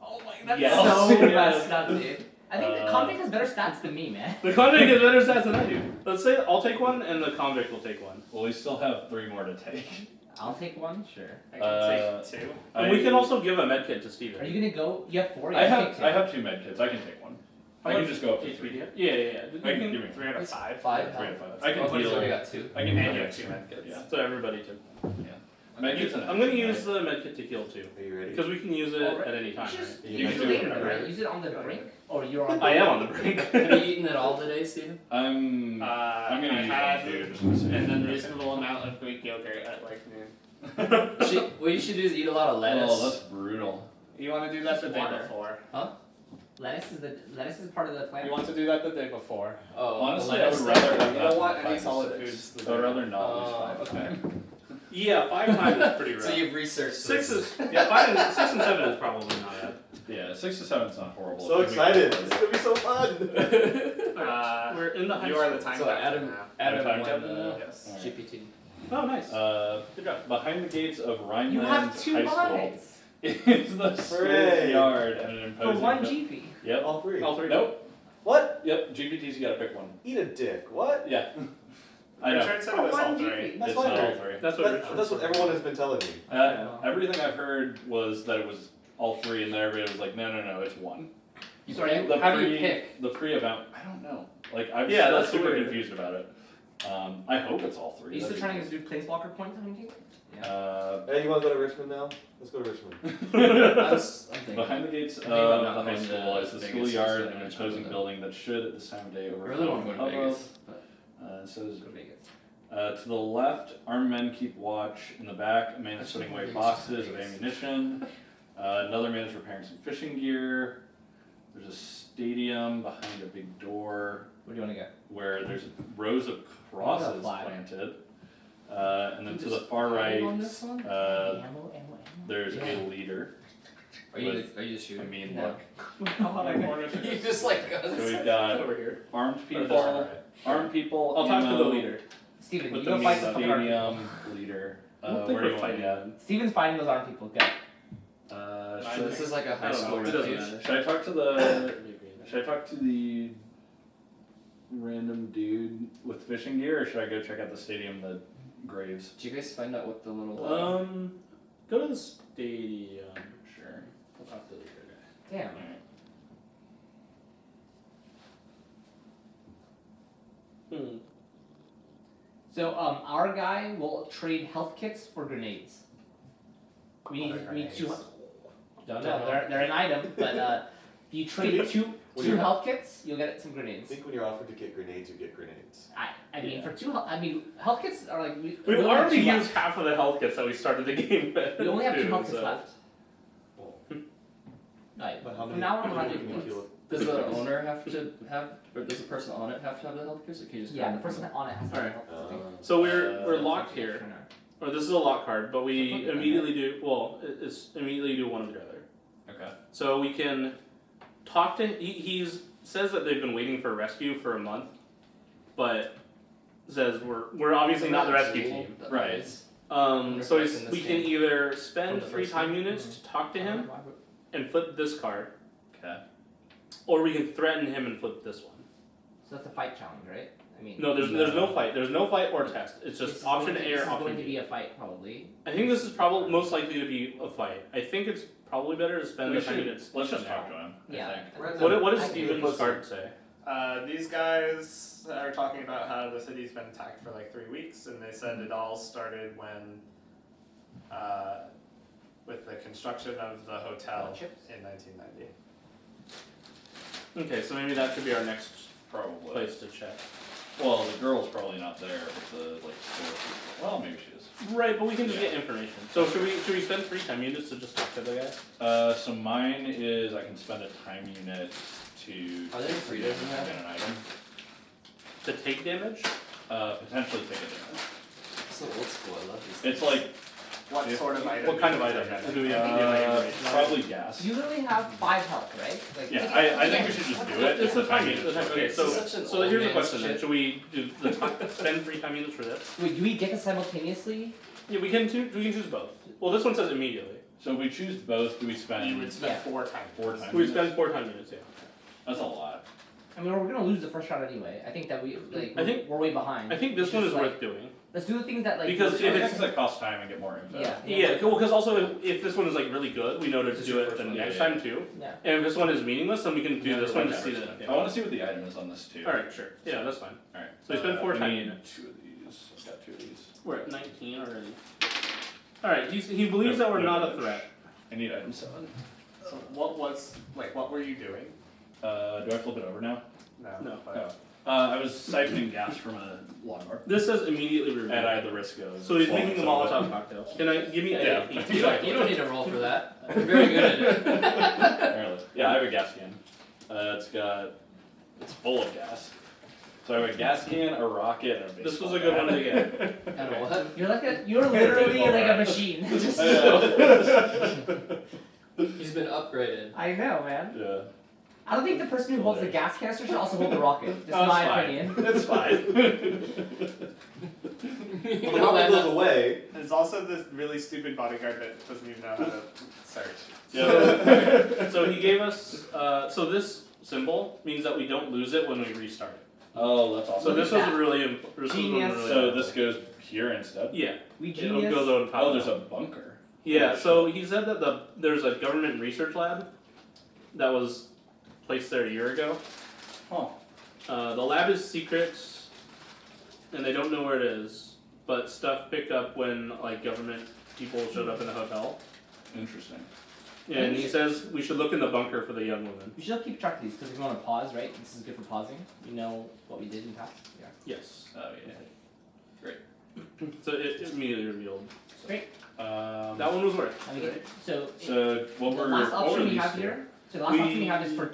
oh my, that's Yes. so Yes. messed up, dude. I think the convict has better stats than me, man. The convict has better stats than I do. Let's say I'll take 1 and the convict will take 1. Well, we still have 3 more to take. I'll take 1, sure. I can take 2. And we can also give a medkit to Steven. Are you gonna go? You have 4. You I have to have take I 2. have 2 medkits. I can take 1. I can just go up to HP? 3. Yeah. I can give me 3 out of 5. 5. 3 out of 5. I I can can heal. already got 2. I can And heal you have extra. 2 medkits. Yeah. So everybody too. Medkits and I'm gonna action, use right? the medkit to heal too. Are you ready? Because we can use it Alright. at any time, Just right? You use can it do later, whatever. right? Use it on the brink, or you're on. I am on the brink. Have you eaten it all today, Steven? I'm gonna I use had one too. Just to see. and then reasonable amount of Greek yogurt at like noon. What you should do is eat a lot of lettuce. Oh, that's brutal. You want to do that Just the day water. before. Lettuce is part of the plan. You want to do that the day before. Oh, Honestly, I lettuce would rather thing. have You that don't want than any 5 solid to 6. foods the I day would rather before. not lose 5. okay. Yeah, 5 times is pretty rough. So you've researched 6 this. is 5 6 and 7 is probably not bad. Yeah, 6 to 7 is not horrible. So It can be excited! fun. This is gonna be so fun! We're in the high You are school. the time So captain Adam, now. Adam Time won captain the now? Yes. Alright. GPT. Oh, nice. Good job. Behind the gates of Rhineland You have 2 High School eyes is the school Hooray. yard and an for imposing. 1 GP. Yep. All 3. All 3. Nope. What? Yep. GPTs, you gotta pick one. Eat a dick. What? Yeah. I I'm know. sure it said For it was all 1 3. GP. That's It's fine. not all 3. That's what That's what everyone has been telling me. Everything I've heard was that it was all 3, and then everybody was like, no, it's 1. So how do you pick? The pre-event, I don't know. Like, I'm Yeah, still that's super weird. confused about it. I hope it's all 3. Are you still trying to do planeswalker points on anything? Hey, you wanna go to Richmond now? Let's go to Richmond. I'm thinking. Behind the gates of I think about the not high going school to is the Vegas schoolyard just and an to imposing know. building that should, at this time of day, I overcome really want to go to hubbub. Vegas. But So there's go to Vegas. to the left, armed men keep watch. In the back, a man is That's putting what away Vegas boxes is. of ammunition. Another man is repairing some fishing gear. There's a stadium behind a big door Where do you want to go? where there's rows of crosses flag. planted. And then to the far right, there's Yeah. a leader. Are you just I shooting? mean, No. look. You just like So guns. we've got over here. armed Or this people. one, right? Armed people. I'll talk to the ammo, leader. Steven, With you the go main fight the fucking armed people. stadium leader. I don't think Where do we're you want fighting. to Steven's fighting those armed people. Go. So this is like a I high don't school know, it doesn't refuge. matter. Should I talk to the? Should I talk to the random dude with fishing gear, or should I go check out the stadium that Graves? Did you guys find out what the little Go to the stadium. Sure. I'll talk to the leader Damn. guy. So our guy will trade health kits for grenades. We need 2. Don't know. They're an item, but if you trade two When you're- health kits, you'll get some I grenades. think when you're offered to get grenades, you get grenades. I mean, Yeah. for 2 health kits are like we We've only have already 2 used left. half of the health kits that we started the game with. We only have 2 too, health kits so- left. Right. But how From many now on, people we're not can doing you points. kill? Does the owner have to have, or does the person on it have to have the health kits, or can you just Yeah, grab the it from person on it has to have health kits. I think. So we're locked Yeah, here. for now. Or this is a lock card, but we immediately do. Well, it's immediately do one or the other. Okay. So we can talk to. He's says that they've been waiting for a rescue for a month, but says we're obviously not the rescue team. Right. So Reflecting we this can game either from spend the 3 first time one. units to talk to him and flip this card, Okay. or we can threaten him and flip this one. So that's a fight challenge, right? I mean, No, there's no fight. There's no fight or test. It's this just is option going to- A or this is option going to B. be a fight, probably. I think this is probably most likely to be a fight. I think it's probably better to spend We the time should, units. let's just talk to him. Yeah. I think. What does I think Steven's pussy. card say? These guys are talking about how the city's been attacked for like 3 weeks, and they said it all started when, with the construction of the hotel Chips? in 1990. Okay, so maybe that should be our next Probably. place to check. Well, the girl's probably not there with the like store people. Well, maybe she is. Right, but we can just Yeah. get information. So should we spend 3 time units to just talk to the guy? So mine is I can spend a time unit to Are there free days in that? get an item. To take damage? Potentially take a damage. So old school. I love these. It's like What Yeah. sort of item? What kind of do you item? think? Do we have any idea? probably gas. You literally have 5 health, right? Like, Yeah, take it- I think we should just do it. It's the time unit. unit. Okay, This so is such an so old here's the man's question then. shit. Should we do the spend 3 time units for this? Wait, do we get it simultaneously? Yeah, we can choose both. Well, this one says immediately. So if we choose both, do we spend You would spend Yeah. 4 times. 4 times? We spend 4 time units, yeah. That's a lot. I mean, we're gonna lose the first round anyway. I think that we like I think- we're way behind. I think this It's one is just worth doing. Let's do the things that like. Because if it's that cost time and get more info. Yeah. Yeah, cool, because also if this one is like really good, we know to This do is it the the first one, next yeah. time too. Yeah. And if this one is meaningless, then we can do Yeah, this one to like see average. that. I want to see what the item is on this too. Alright, sure. Yeah, that's fine. Alright. So we spent 4 I time need in it. 2 of these. I've got 2 of these. We're at 19 already. Alright, he believes that we're No not a damage. threat. I need item 7. So what were you doing? Do I flip it over now? No. But I was siphoning gas from a lawnmower. This says immediately And revealed. I had the risk of. So he's falling making a some of Molotov it. cocktail. Can I give me Yeah. a You don't need to roll for that. You're very good at it. Apparently. Yeah, I have a gas can. It's full of gas. So I have a gas can, a rocket, and a baseball This was a good one to get. And a what? You're literally like a machine. Just- I know. He's been upgraded. I know, man. Yeah. I don't think the person who holds the gas canister should also hold the rocket. Just No, my it's fine. opinion. It's fine. Well, the rocket goes away. there's also this really stupid bodyguard that doesn't even know how to search. Yeah. So he gave us, so this symbol means that we don't lose it when we restart it. Oh, that's awesome. So this at was that. really this Genius. was really So this goes here instead. yeah, We it genius. goes on top. Oh, of there's that. a bunker. Yeah, so he said that there's a government research lab that was placed there a year ago. Huh. The lab is secret, and they don't know where it is, but stuff picked up when like government people showed up in the hotel. Interesting. And he says we should look in the bunker for the young woman. We should keep track of these because we want to pause, right? This is good for pausing. We know what we did in the past. Yeah. Yes. Oh yeah. So it immediately revealed. Great. That one was worth. Let me get it. So, So what the were last what were option we these have two? here. So the last option we have is for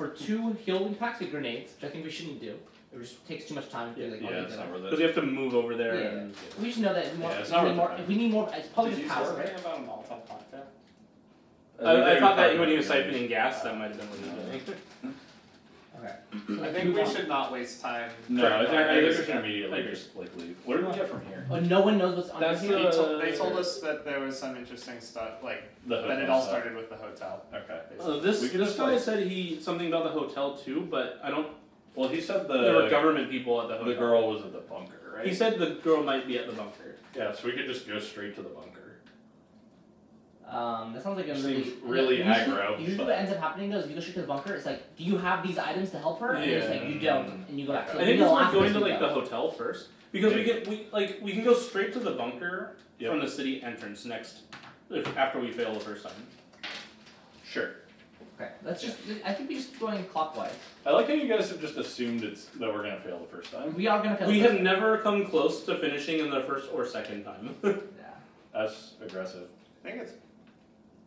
two healing packs with grenades, which I think we shouldn't do. It just takes too much time to like all Yeah, these it's other- not worth Because it. you have to move over there. Yeah. And We should know that more, Yeah, it's if, not we worth need more it. if we need more, it's probably Did you just say power, right? something about a Molotov cocktail? I thought that when he was siphoning gas, that might have been what he was doing. Okay. I think we should not waste time. No, I think I we agree. should immediately just like leave. What did we get from here? Oh, no one knows what's under That's here. They told us that there was some interesting stuff, like The that it hotel all stuff. started with the hotel. Okay. This We could this just, guy like- said something about the hotel too, but I don't. Well, he said There were the government people at the hotel. girl was at the bunker, right? He said the girl might be at the bunker. Yeah, so we could just go straight to the bunker. That sounds like a Seems really really aggro, Usually but- what ends up happening though is if you go straight to the bunker, it's like, do you have these items to help her? And it's like you don't, and you go back. So I think the it's like last going place to we like go. the hotel first because we can go straight to the bunker Yep. from the city entrance next after we fail the first time. Sure. Okay, let's just. I think we just going clockwise. I like how you guys have just assumed that we're gonna fail the first time. We are gonna fail. We the have never come close to finishing in the first or second time. Yeah. That's aggressive. I think it's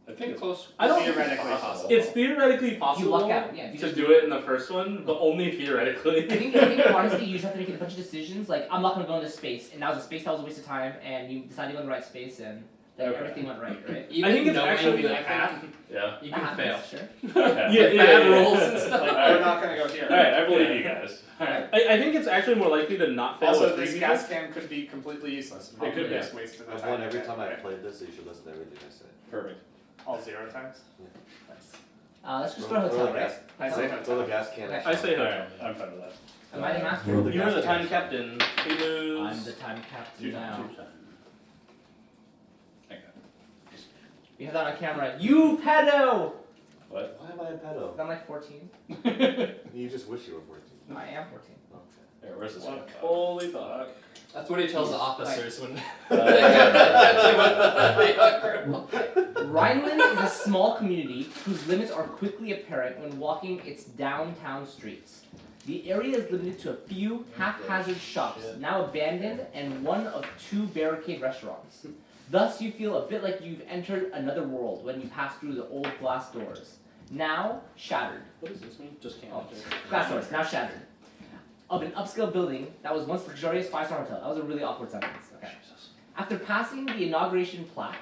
I think it's close. I don't- theoretically possible. It's theoretically If you possible luck out, yeah. If you to just do it in the first one, but only theoretically. I think honestly, you just have to make a bunch of decisions. Like, I'm not gonna go into space, and that was a space that was a waste of time, and you decided to go in the right space, and like, Okay. everything went right, right? Even I think it's knowing actually the the path, Yeah. you can That fail. happens, Sure. Okay. Yeah, Bad yeah. rolls and stuff. Like, we're not gonna go here. Alright, I believe you guys. Alright. I think it's actually more likely to not fail Also, with three this people. gas can could be completely useless. It could be. just wasted the I've time. won every to time get I've it. played this, so you should listen to everything I say. Perfect. All 0 times. Let's just go to hotel, right? I say Throw the gas can at I say Shawn. hotel. Alright, I'm fine with that. Am I the master? Throw the You're gas the can time at Shawn. captain. He lose. I'm the time captain now. Okay. We have that on camera. You pedo! What? Why am I a pedo? I'm like 14. You just wish you were 14. I am 14. Okay. Here, where's this one? Holy fuck. That's what he tells the officers when Rhineland is a small community whose limits are quickly apparent when walking its downtown streets. The area is limited to a few haphazard shops, now abandoned, and one of 2 barricade restaurants. Thus, you feel a bit like you've entered another world when you pass through the old glass doors, now shattered. What does this mean? Just can't. Oh, glass doors, now shattered. Of an upscale building that was once luxurious 5-star hotel. That was a really awkward sentence. Okay. After passing the inauguration plaque,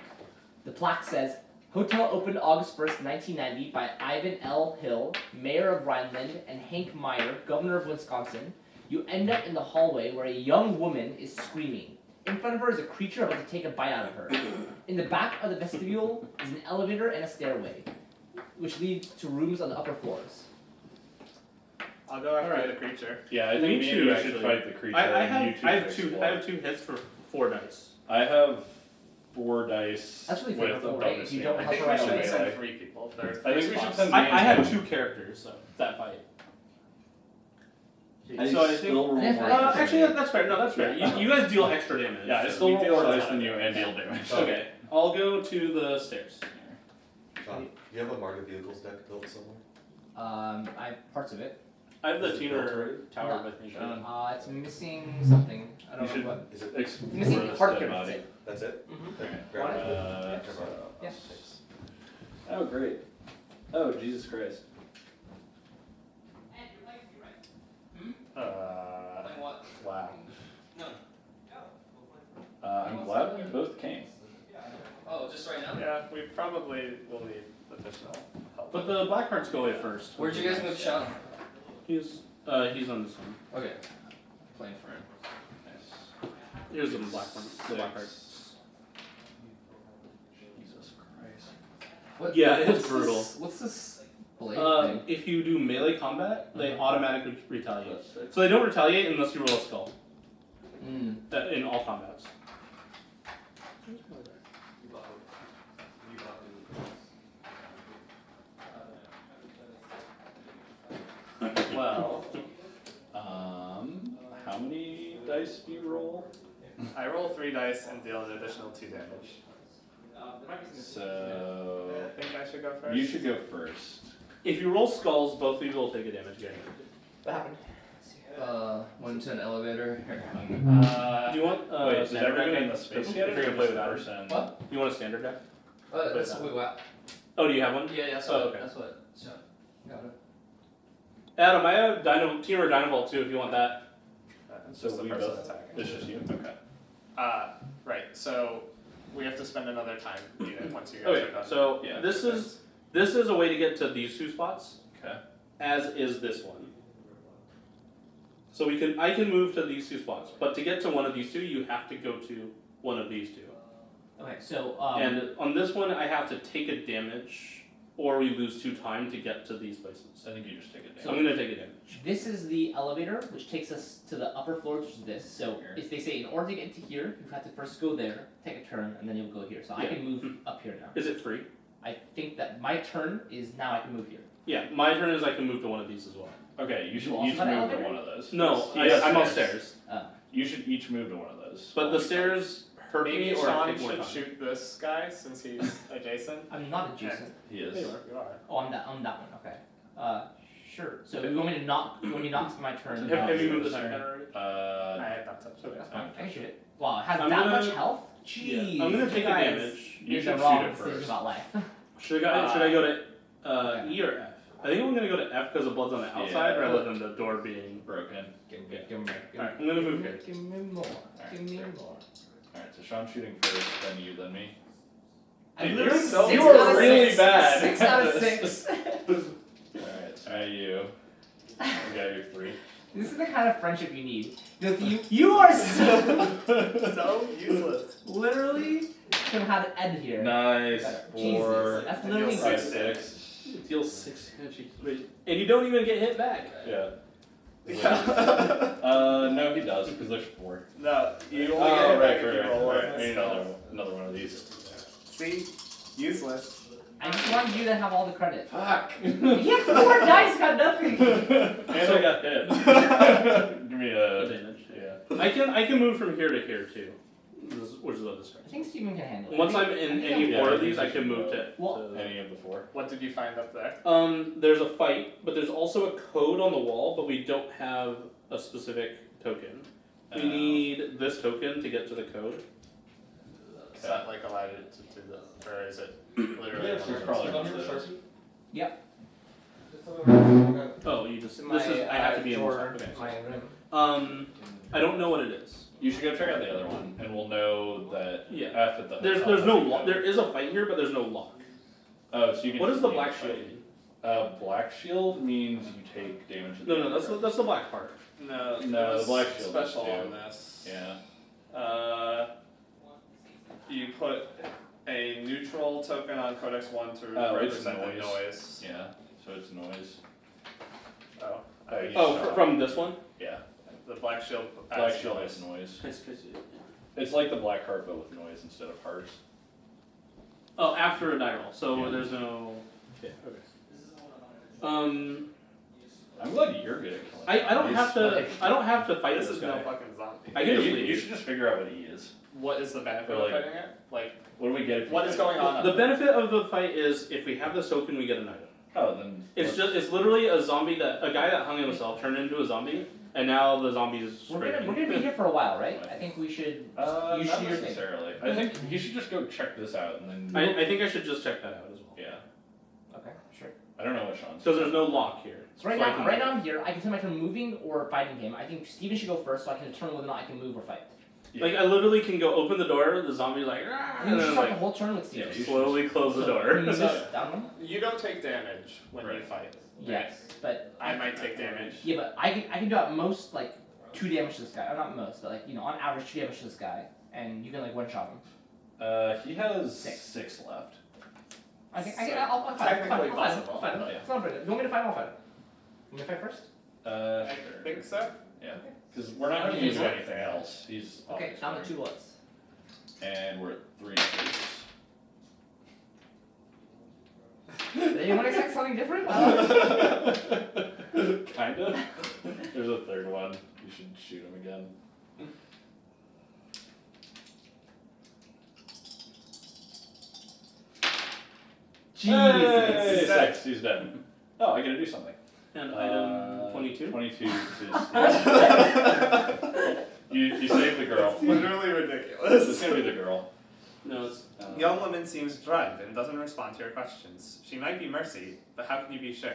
the plaque says, Hotel opened August 1st, 1990 by Ivan L. Hill, mayor of Rhineland, and Hank Meyer, governor of Wisconsin. You end up in the hallway where a young woman is screaming. In front of her is a creature about to take a bite out of her. In the back of the vestibule is an elevator and a stairway, which leads to rooms on the upper floors. I'll go after Alright. the creature. Yeah, I Me think me and too, you actually. should fight the creature. I and you have two I should have two explore. I have 2 hits for 4 dice. I have 4 dice That's really with a favorable, right? bonus If you don't I have think the we right should way. send 3 people. I think we should send I me had and 2 characters, so that fight. So I think still roll Yeah, more. Actually, that's fair. No, that's fair. You guys deal extra damage. yeah, I so still we roll deal more a dice ton than of you and damage. deal damage. Okay, I'll go to the stairs. Shawn, do you have a market vehicles deck built somewhere? I have parts of it. I have the Is it built Teener already? tower with me. Shawn. It's missing something. I You don't should know what. Is it? explore Missing this part dead here. body. That's it. That's it? Mhm. Okay, Alright. grab it. Uh, Turn so- around. Yeah. Thanks. Oh, great. Oh, Jesus Christ. What? Wow. I'm glad we both came. Oh, just right now? Yeah, we probably will need additional help. But the black hearts go away first. Where'd you guys move Shawn? He's on this one. Okay. Playing for him. Nice. Here's the black one. The black hearts. Jesus Christ. What, Yeah, it's what's brutal. What's this blade thing? If you do melee combat, they Mhm. automatically retaliate. So they don't retaliate unless you roll a skull. In all combats. Well, how many dice do you roll? I roll 3 dice and deal an additional 2 damage. So I think I should go first. you should go first. If you roll skulls, both of you will take a damage guaranteed. What happened? Went to an elevator. Here. Do you want Wait, is standard everyone deck? in the space If yet? you're gonna play with ours. person? What? You want a standard deck? That's what we got. Oh, do you have one? Yeah, that's Oh, what. okay. That's what. Shawn got it. Adam, I have Team or Dynavolt too if you want that. It's So just the we person both. attacking. It's just you. Okay. Right, so we have to spend another time unit once you guys Okay, are done. so Yeah. this is a way to get to these 2 spots, Okay. as is this one. So I can move to these 2 spots, but to get to one of these 2, you have to go to one of these 2. Okay, so And on this one, I have to take a damage, or we lose 2 time to get to these places. I think you just take it So I'm down. gonna take a damage. this is the elevator, which takes us to the upper floors, which is this. So if they say in order to get to here, you have to first go there, take a turn, and then you'll go here. So I Yeah. can move up here now. Is it free? I think that my turn is now I can move here. Yeah, my turn is I can move to one of these as well. Okay, you should You also each got an move to elevator? one of those. No, He has I'm on stairs. stairs. You should each move to one of those. But the stairs hurt Maybe me or Shawn take more should time. shoot this guy since he's adjacent. I'm not adjacent. He There is. you are. You are. Oh, I'm that one. Okay. Sure. So you want me to knock? You want me to knock for my turn? Have you moved the Sure. time counter already? I had not touched it. Okay. That's fine. I can shoot it. Wow, it has I'm that gonna- much health? Jeez. Yeah. I'm gonna take a guys damage. You made should the shoot wrong it decision first. about life. Should I go to Okay. E or F? I think I'm gonna go to F because the blood's on the outside Yeah. rather than the door being. Broken. Give me more. Alright, I'm gonna move here. Give me more. Give me more. Alright, so Shawn's shooting first, then you, then me. I'm Dude, literally you're so- 6 you are out of really 6. bad 6 out of at this. 6. Alright, so you. You got your 3. This is the kind of friendship you need. You are so So useless. literally gonna have to end here. Nice. Jesus, 4. that's And literally you'll 5, six 6. It deals 6 damage. Wait, and you don't even get hit back. Yeah. Yeah. No, he does, because there's 4. No, you only Oh, get it right, back if right, you right. roll Right. it. I need another one of these. See? Useless. I just wanted you to have all the credit. Fuck! Yeah, 4 dice got nothing. And I got hit. Give me The a. damage. Yeah. I can move from here to here too. Which is what this I think Steven can handle it. Once I I'm think- in I think any Yeah, 4 I of think these, we I can should move go. Well, to Any of the 4. What did you find up there? there's a fight, but there's also a code on the wall, but we don't have a specific token. We need this token to get to the code. Is that like allowed it to do the, or is it literally? Yeah, It's sure. probably Still one here, of those. Sharpie? Yep. Just tell me where it is. Oh, you just My, this is I have to be in this drawer, one. Okay. my room. I don't know what it is. You should go check out the other one, and we'll know that Yeah. F at the There's hotel no has a lock. code. There is a fight here, but there's no lock. Oh, so you can. What just does the leave black the shield fight. mean? Black shield means you take damage. at No, the no, end of that's the black part. No, No, there's the black shield special is on too. this. Yeah. You put a neutral token on Codex 1 to Oh, it's represent the noise. noise. Yeah. So it's noise. Oh. You Oh, shot. from this one. Yeah. The black shield. Black adds shield noise. is noise. Nice, It's like the black heart, but with noise instead of hearts. Oh, after a die roll, so Yeah. there's no. Yeah. Okay. I'm glad you're good at killing. I don't zombies. have to. Like, I don't have to fight This this is no guy. fucking zombie. I yeah, can just you leave. should just figure out what he is. What is the benefit Or of like- fighting it? Like, What do we get? If what we is fight? going on? The benefit of the fight is if we have this token, we get an item. Oh, then It's literally a zombie a guy that hung himself turned into a zombie, and now the zombie is We're scraping. gonna be here for a while, right? I think we should. You not should do your thing. necessarily. I think he should just go check this out and then. I think I should just check that out as well. Yeah, Okay, sure. I don't know what Sean's. Because there's no lock here. So right I now, can- right now I'm here. I can tell my turn moving or fighting him. I think Steven should go first, so I can determine whether or not I can move or fight. Like I literally can go open the door. The zombie's like, "Rah," We and should then start the like whole turn with Steven. Yeah, slowly close the Can door. you move this down one? You don't take damage when you Right. fight. Yes, but I might take damage. yeah, but I can do at most like 2 damage to this guy. Or not most, but like on average 2 damage to this guy, and you can like one shot him. He has Six. 6 left. I'll fight him. Technically I'll fight him. possible. I'll fight him. Oh, yeah. It's not pretty. You want me to fight him? I'll fight him. You want me to fight first? I Sure. think so. Yeah, because we're not going to do anything else. He's off Okay, his down to turn. 2 bullets. And we're at 3 paces. Do you want to expect something different? Kind of. There's a third one. You should shoot him again. Hey, Jesus. 6. He's dead. Oh, I gotta do something. And item 22. 22 to you saved the girl. It's literally It's ridiculous. gonna be the girl. No, it's Young woman seems drugged and doesn't respond to your questions. She might be Mercy, but how can you be sure?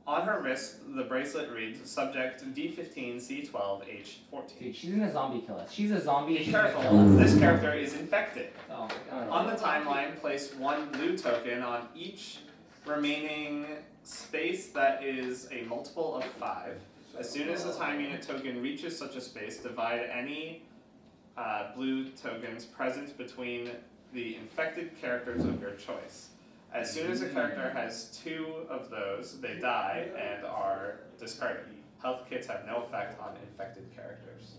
On her wrist, the bracelet reads, subject D15C12H14. Dude, she's gonna zombie kill us. She's a zombie and Be she's gonna careful, kill us. this character is infected. Oh my god. On the timeline, place 1 blue token on each remaining space that is a multiple of 5. As soon as the time unit token reaches such a space, divide any blue tokens present between the infected characters of your choice. As soon as a character has 2 of those, they die and are discarded. Health kits have no effect on infected characters.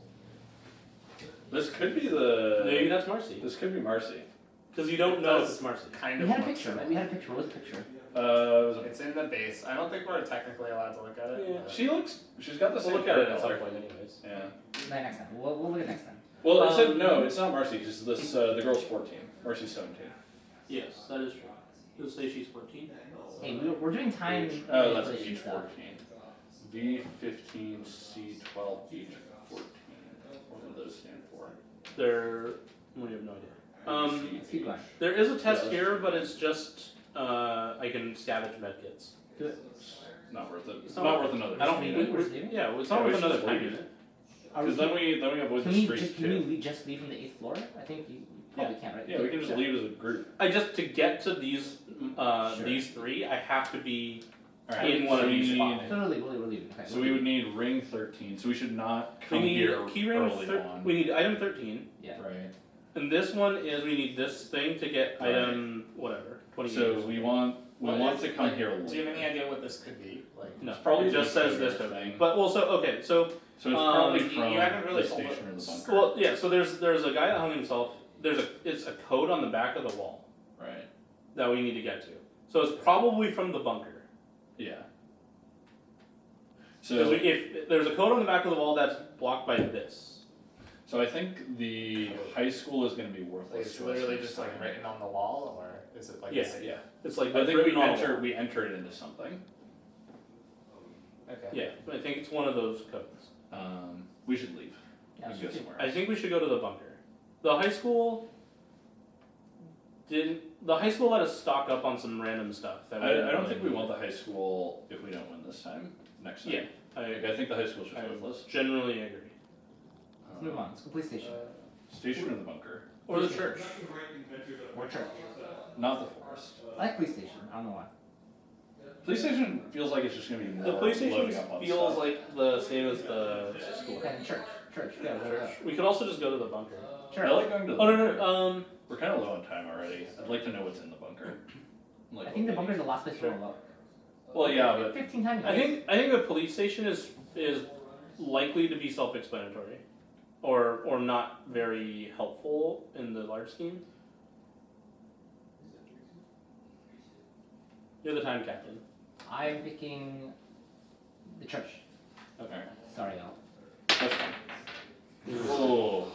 This could be maybe the. that's Marcy. This could be Marcy. Because you don't know if it's Marcy. Kind We of had a looks picture, like right? We had a picture. What was the picture? It's in the base. I don't think we're technically allowed to look at it. Yeah. but- She's got the We'll same look at hair it at some color. point, anyways. Yeah. Next time. We'll look at next time. Well, it said Um, no. It's not Marcy because this the girl's 14. Marcy's 17. Yes, that is true. You'll say she's 14. Hey, we're doing time Oh, that's manipulation H stuff. 14. V15 C12 H 14. What do those stand for? They're. We have no idea. Let's keep going. There is a test Yeah, here, but it's just I can scavenge medkits. Do it. Not worth it. It's Not, not- worth another. I don't. Just We, leave it? we, Just leave it? yeah, it's Yeah, not we with should another just time leave it. unit. Because then we avoid Can the we street just too. just leave from the 8th floor? I think you probably can't, right? Yeah, we can just leave as a group. I just to get to these Sure. these 3, I have to be Alright, in one so of we these need- spots. So we'll leave. Okay, So we would need ring 13. So we should not We come need here key ring. early on. We need item 13, Right. and this one is we need this thing to get Right. item whatever 28. So we want to come here Do you have later. any idea what this could be? Like, no, It's probably it just the says this token token. thing. But also okay, so So it's probably you from haven't really the told station or the us. bunker. well yeah, so there's a guy that hung himself. It's a code on the back of the wall Right. that we need to get to. So it's probably from the bunker. Yeah. Because So if there's a code on the back of the wall that's blocked by this. so I think the high school is going to be like, worthless. it's to us literally next just like time. written on the wall, or is it like Yeah. a safe? Yeah. It's like I think written on the wall. we enter it into something. Okay. Yeah, I think it's one of those codes. We should leave. Yeah, We let's can go just somewhere I else. think we should go to the bunker. The high school let us stock up on some random stuff. That I don't really think we need. want the high school if we don't win this time. Next time. Yeah, I think the high school's just I worthless. generally agree. Let's move on. Let's go police station. Station or the bunker? Or the church. Or church. Not the forest. I like police station. I don't know why. Police station feels like it's just gonna be more The police station loading up on feels stuff. like the same as the school. Okay, church. Yeah, whatever. We could also just go to the bunker. I like going to the Oh no bunker. no. We're kind of low on time already. I'd like to know what's in the bunker. Like, I think the bunker's the last place we're gonna look. Well, yeah, but 15 times. I think the police station is likely to be self-explanatory. or not very helpful in the large scheme. You're the time captain. I'm picking the church. Okay. Sorry, y'all. That's fine. Oh.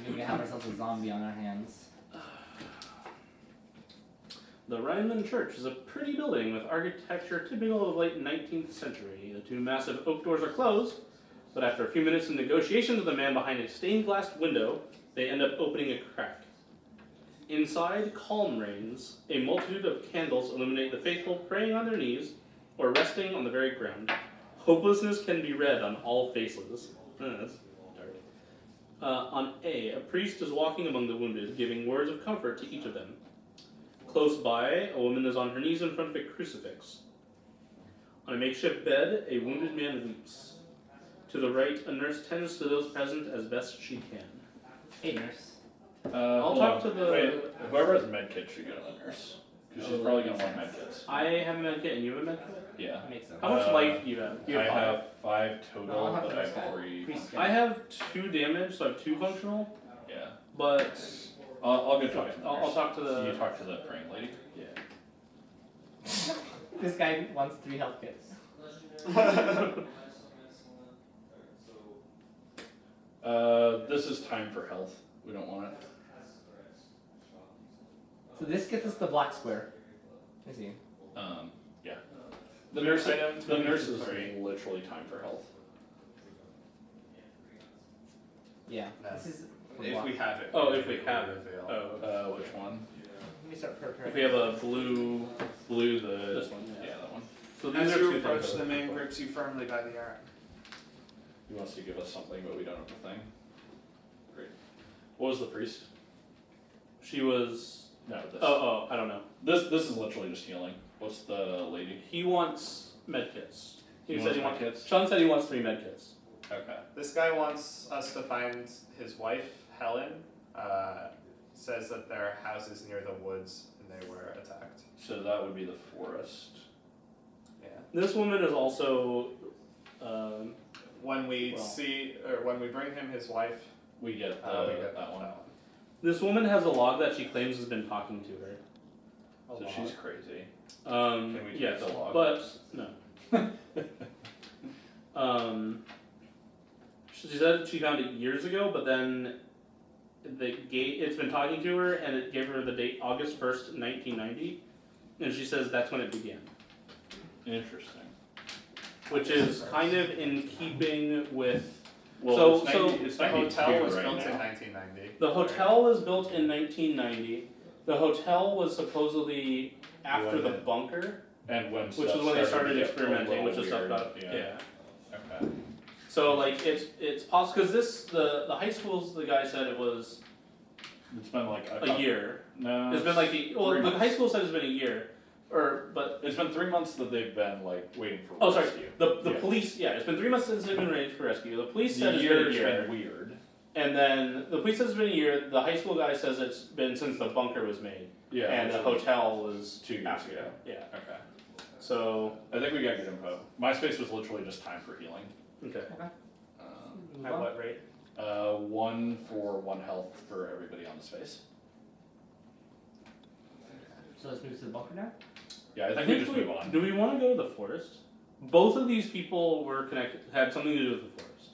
We're gonna have ourselves a zombie on our hands. The Rhineland Church is a pretty building with architecture typical of late 19th century. The two massive oak doors are closed, but after a few minutes of negotiations with the man behind a stained glass window, they end up opening a crack. Inside, calm reigns. A multitude of candles illuminate the faithful praying on their knees or resting on the very ground. Hopelessness can be read on all faces. That's dark. On a priest is walking among the wounded, giving words of comfort to each of them. Close by, a woman is on her knees in front of a crucifix. On a makeshift bed, a wounded man weeps. To the right, a nurse tends to those present as best she can. Hey, nurse. I'll Hold talk on. to the- Wait, whoever has medkit should go to the nurse. Because she's probably going to want medkits. I have a medkit and you have a medkit? Yeah. That makes sense. How much life do you have? You I have 5. have 5 total, I'll have but the I rest have of 3. Priest I have 2 damage, so I have 2 functional, Yeah. but I'll go talk to the I'll nurse. talk to the... You talk to the praying lady. Yeah. This guy wants 3 health kits. This is time for health. We don't want it. So this gets us the black square. I see. Yeah. The nurse Item the nurse is 23. literally time for health. Yeah. No. This is. If we have it. Oh, if we have it. Avail. Oh. Which one? Let me start preparing. If we have a blue... Blue, This one, yeah, yeah. that one. So these As are you 2 approach, things the that man we're grips you firmly by the arm. He wants to give us something, but we don't have the thing. Great. What was the priest? She was... No, this. Oh, I don't know. This is literally just healing. What's the lady? He wants medkits. He said wants he wants... medkits? Sean said he wants 3 medkits. Okay. This guy wants us to find his wife, Helen. Says that their house is near the woods and they were attacked. So that would be the forest. Yeah. This woman is also... When we Well. when we bring him his wife, We get we get that one. This woman has a log that she claims has been talking to her. So she's crazy. Can we take yes, the log? but no. She said she found it years ago, but then it's been talking to her, and it gave her the date August 1st, 1990, and she says that's when it began, Interesting. which is kind of in keeping with. Well, So- it's the 92 hotel was right built now. in 1990. The hotel was built in 1990. The hotel was supposedly after the bunker, And when which stuff is when they started to get a experimenting, little which is stuff weird, about yeah. Okay. So like it's possible because the high schools, the guy said it was It's been like a year. No. It's been like three the months. high school said it's been a year, but It's been 3 months that they've been like waiting for oh sorry, rescue. the Yeah. police it's been 3 months since they've been arranged for rescue. The police The said it's been a year's year, been weird. and then the police says it's been a year. The high school guy says it's been since the bunker was made, Yeah. and the which is hotel was 2 years after. ago. Yeah, Okay. so I think we got good info. My space was literally just time for healing. okay. At what rate? 1 for 1 health for everybody on the space. So let's move to the bunker now. Yeah, I think we just move on. Do we want to go to the forest? Both of these people were connected, had something to do with the forest.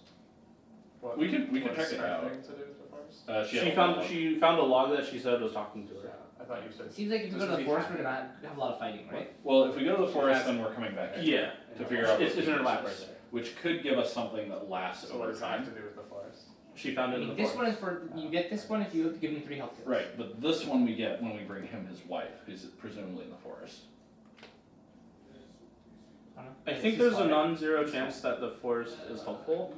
What, We can what's check it her out. thing to do with the forest? She found a log that she said was talking to her. Yeah, I thought you said. It seems like if we go to the forest, we're gonna have a lot of fighting, right? Well, if we go to the forest, then we're coming back. Yeah, To figure out it's what in her the lap use right is, there. which could give us something that lasts So what over does that have time. to do with the forest? She found I it in mean, the this forest. one is for you get this one if you give him 3 health kits. Right, but this one we get when we bring him his wife, who's presumably in the forest. I think there's a non-zero chance that the forest is helpful.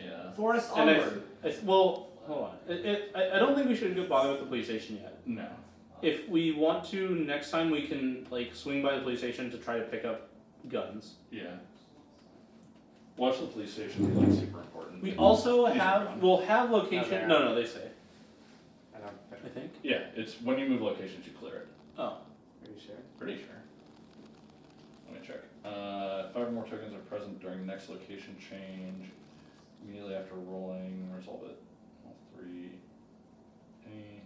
Yeah. Forest And onward. well, hold on. I don't think we should go bother with the police station yet. No. If we want to, next time we can like swing by the police station to try to pick up guns. Yeah. Watch the police station be like super important. We also These are have gone. we'll have location. they're- No, they say. I don't I think. Yeah, it's when you move locations you clear it. Oh, Are you sure? Pretty sure. Let me check. 5 or more tokens are present during next location change. immediately after rolling, resolve it. All 3. Any.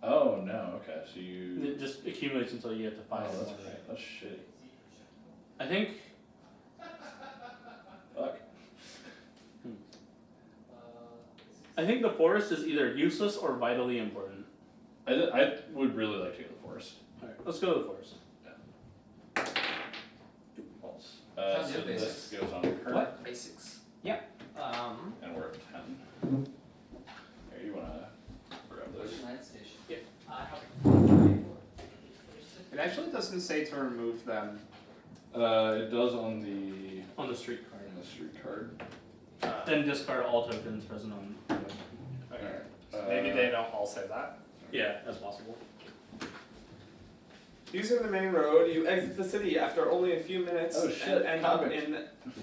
Oh no, okay, so you. It just accumulates until you get to 5. Oh, that's right. That's shitty. I think. Fuck. I think the forest is either useless or vitally important. I would really like to go to the forest. Alright, let's go to the forest. False. How's So your this basics? goes on her. What? Basics. And we're at 10. Here, you wanna grab those? United Station. It actually doesn't say to remove them. It does on the street card. street card. Then discard all tokens present on. Okay. Alright. Maybe they don't all say that. Yeah, that's possible. Using the main road, you exit the city after only a few minutes Oh, shit, and end up convict.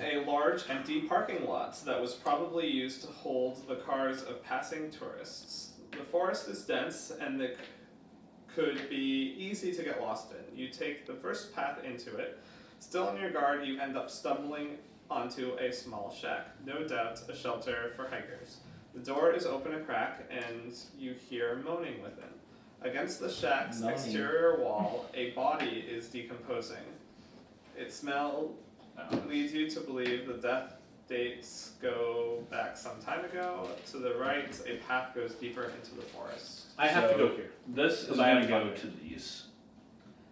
in a large empty parking lot that was probably used to hold the cars of passing tourists. The forest is dense and it could be easy to get lost in. You take the first path into it. Still on your guard, you end up stumbling onto a small shack. No doubt a shelter for hikers. The door is open a crack and you hear moaning within. Against the shack's Moaning. exterior wall, a body is decomposing. Its smell leads you to believe the death dates go back some time ago. To the right, a path goes deeper into the forest. I have to So- go here. This is Because I going have to go convict. to these.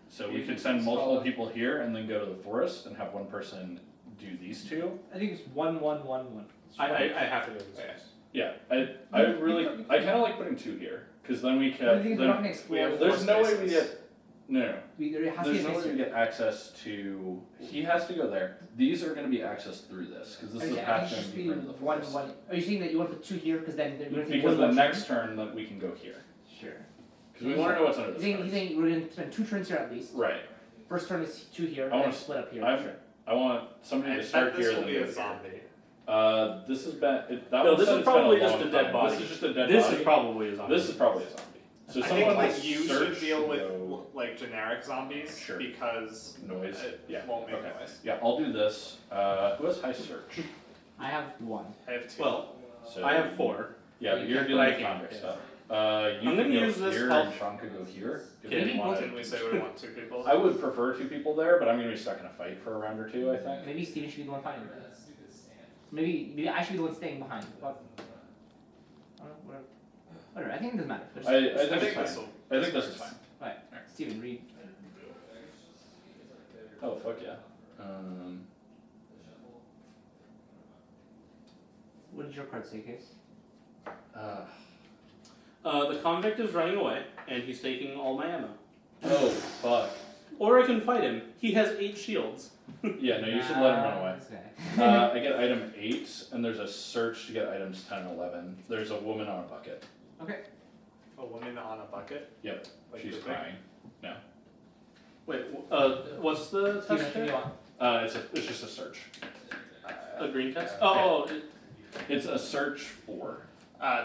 So we You could can send multiple install it. people here and then go to the forest and have one person do these two. I think it's 1-1-1-1. I have to go to this. Okay. Yeah, I really I kind of like putting 2 here because then we I can. think we're not gonna explore. have- There's no way we spaces. get. No. There has to There's be a no way space we here. get access to. He has to go there. These are going to be accessed through this because this is a Okay, I path think it going should deeper be into the 1 forest. 1. Are you saying that you want to put 2 here because then they're going to take Because one the more next turn that we can go here Sure. because we want to know what's under He's this. saying, card. he's saying we're going to spend 2 turns here at least. Right. First turn is 2 here, I and then wanna- split up here. I'm- Sure. I want somebody I to start bet here this and will then be go a here. zombie. This has been. That No, one this said is it's probably been a just long a dead time. body. This is just a dead This body. is probably a zombie. This is probably a zombie. So I someone think like like you search should deal with go like generic zombies Sure. because noise. it Yeah. won't make Okay. noise. Yeah, I'll do this. Who has high search? I have 1. I have 2. Well, So I have 4. Yeah, but you're but dealing I with can't, convict yeah. stuff. You I'm can gonna go use this here help. and Sean could go here. If Okay. you wanted. Didn't we say we want 2 people? I would prefer 2 people there, but I'm gonna be stuck in a fight for a round or 2. I think. Maybe Steven should be the one fighting. Maybe I should be the one staying behind. But, I don't know, whatever. I think it doesn't matter. Just- I think I it's think fine. this will. I think this is fine. Right. Steven, read. Oh fuck yeah. What did your card say, Case? The convict is running away, and he's taking all my ammo. Oh fuck. Or I can fight him. He has 8 shields. Yeah, no, you should let him run away. Okay. I get item 8, and there's a search to get items 10 and 11. There's a woman on a bucket. Okay. A woman on a bucket. Yep, Like she's the thing? crying. Wait, what's the Steven, text what do you there? want? It's just a search. A green text? Oh, It's a search for.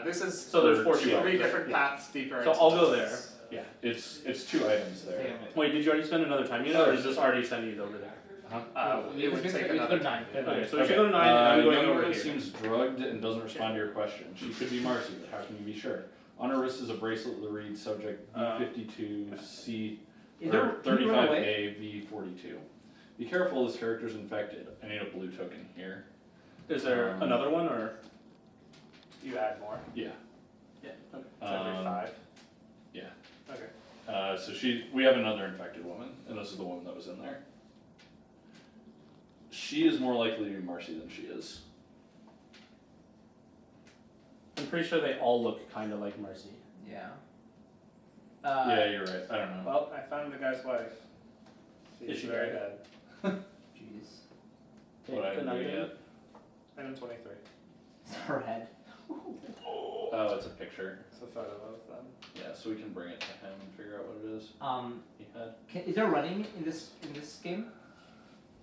This is So there's For 4 two shields. 3 different paths deeper. So into I'll go this. Yeah, it's 2 items there. wait, did you already spend another time unit, or is this already sending it over there? It would take another time. Okay, so we should go to 9, and I'm going young over woman here. seems drugged and doesn't respond to your question. She could be Marcy, but how can you be sure? On her wrist is a bracelet that reads subject B52C Is there, can you run away? A V42. Be careful, this character's infected. I need a blue token here. Is there another one, or? You add more. Yeah. Yeah. Okay. It's every 5. yeah. Okay. So we have another infected woman, and this is the woman that was in there. She is more likely to be Marcy than she is. I'm pretty sure they all look kind of like Marcy. Yeah. Yeah, you're right. I don't know. Well, I found the guy's wife. Is she very dead? dead. Jeez. What item do we get? Item 23. It's her head. Oh, it's a picture. It's a photo of them. Yeah, so we can bring it to him and figure out what it is he had. Is there running in this game?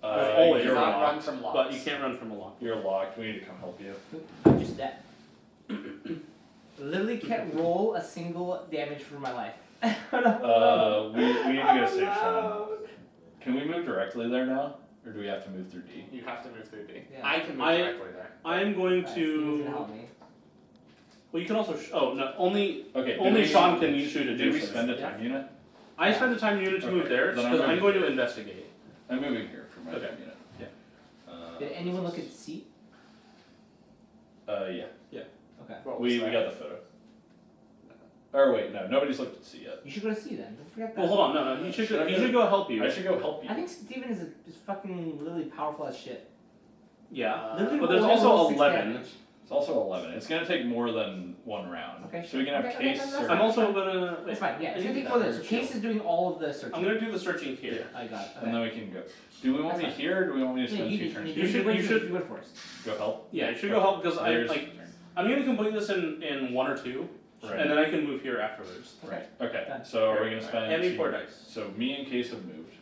There's always you're not locked. run from locks. But you can't run from a lock. You're locked. We need to come help you. I'm just dead. Literally can't roll a single damage for my life. We need to go save Shawn. Can we move directly there now? Or do we have to move through D? You have to move through D. Yeah. I can move I- directly there. I am going Alright, Steven's to. gonna help me. Well, you can also. Oh no! Only Okay. only Shawn can shoot a Did we deuce. spend a time unit? I spend a time unit to move Okay, there then I'm because I'm moving going to here. investigate. I'm moving here for my Okay. time unit. Yeah. Did anyone look at C? Yeah. Okay. What was We that? got the photo. Or wait, no, nobody's looked at C yet. You should go to C then. Don't forget that. Well, hold on. No, he should. Should I He go- should go help you. I should go help you. I think Steven is fucking really powerful as shit. Yeah. Literally But there's roll also 6 11. damage. It's also 11. It's gonna take more than one round. Okay, So we can have okay, Case that's search. fine. I'm also gonna. That's fine. Yeah, it's gonna I need take more than that so Case is doing all of the searching. I'm gonna do the searching here. I got it. And then we can go. Do we want That's me fine. here or do we want me to Yeah, spend you, 2 you, turns you, here? You should- went you first, should- you went first. Go help? Yeah, you should go help because I There's like. the turn. I'm gonna complete this in 1 or 2, Right. and then I can move here afterwards. Right. Okay. Done. So are we gonna spend Hand me 2 4 units? dice. So me and Case have moved,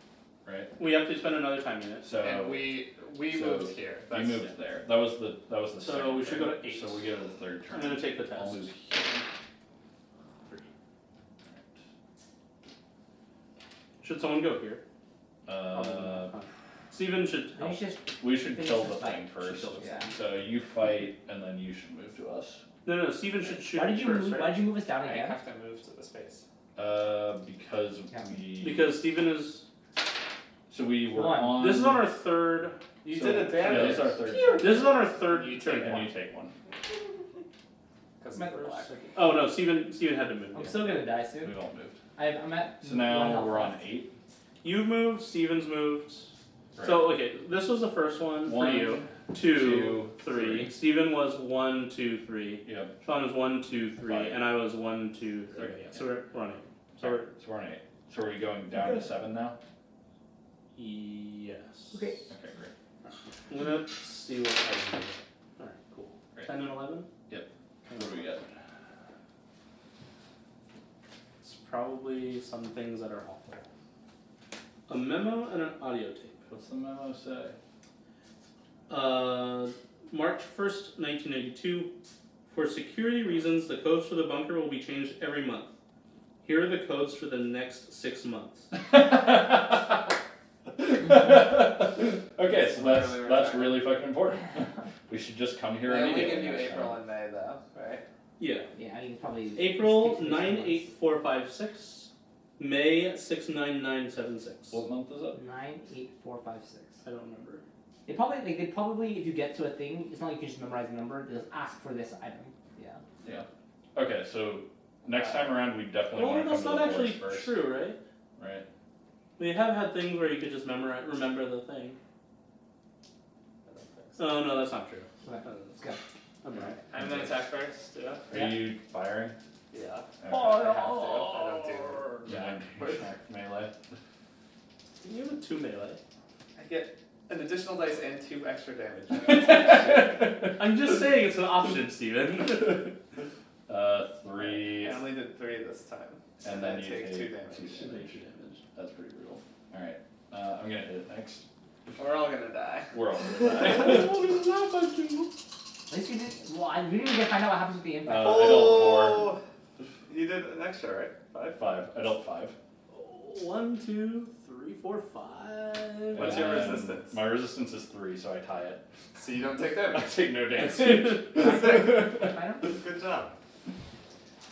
right? We have to spend another time unit. So And we so moved here. we That's moved there. That was the So second we should turn. go to 8. So we go to the third turn. I'm gonna take the test. I'll move here. 3. Should someone go here? Steven should Then help. you just We should Finish kill the the fight. thing first. Should kill the thing. So you fight and then you should move to us. No, Steven should shoot why did you first, move? right? Why did you move us down I again? have to move to the space. Because Yeah. we. Because Steven is. So we were One. on. This is on our third. You so- did a Yeah, damage. this is our third turn. This is on our third You turn. take And one. you take one. Because of the black. Oh no, Steven had to move. I'm Yeah. still gonna die soon. We've all moved. I'm at. So one now health we're on left. 8. You've moved. Steven's moved. Right. So okay, this was the first one for 1, you. 2, two, 3. three. Steven was 1, 2, 3. Yep. Shawn was 1, 2, 3, 5. and I was 1, 2, 3. Right, Yeah. yeah. So we're on 8. So So we're on 8. So are we going down to 7 now? yes. Okay. Okay, great. I'm gonna see what I can do. Alright, cool. Great. 10 and 11? What do we get? It's probably some things that are awful. A memo and an audio tape. What's the memo say? March 1st, 1992. For security reasons, the codes for the bunker will be changed every month. Here are the codes for the next 6 months. Okay, so that's Literally that's retired. really fucking important. We should just come here They only immediately. give you next April time. and May though, right? Yeah. Yeah, I think probably. April 6 to 6 months. 98456. May 69976. What month is it? 98456. I don't remember. They probably, if you get to a thing, it's not like you can just memorize the number. They'll ask for this item. Yeah. Okay, so next time around we definitely Well, want to come that's to not the actually forest first. true, right? Right. We have had things where you could just remember the thing. I don't think so. Oh no, that's not true. Okay, let's go. I'm right. I'm gonna attack first, yeah? Are you firing? Yeah. Okay. I have to. I don't do. Yeah. Attack melee. You have a 2 melee. I get an additional dice and 2 extra damage. I'm just saying it's an option, Steven. 3, I only did 3 this time. and then you take 2 take damage. 2 damage. That's pretty brutal. Alright, I'm gonna hit it next. We're all gonna die. We're all gonna die. At least we did. Well, we didn't even find out what happens with the impact. I dealt You did an extra, right? 5? 5. I dealt 5. 1, 2, 3, 4, 5. What's your And resistance? My resistance is 3, so I tie it. So you don't take I damage. take no damage. Sick. Item? Good job.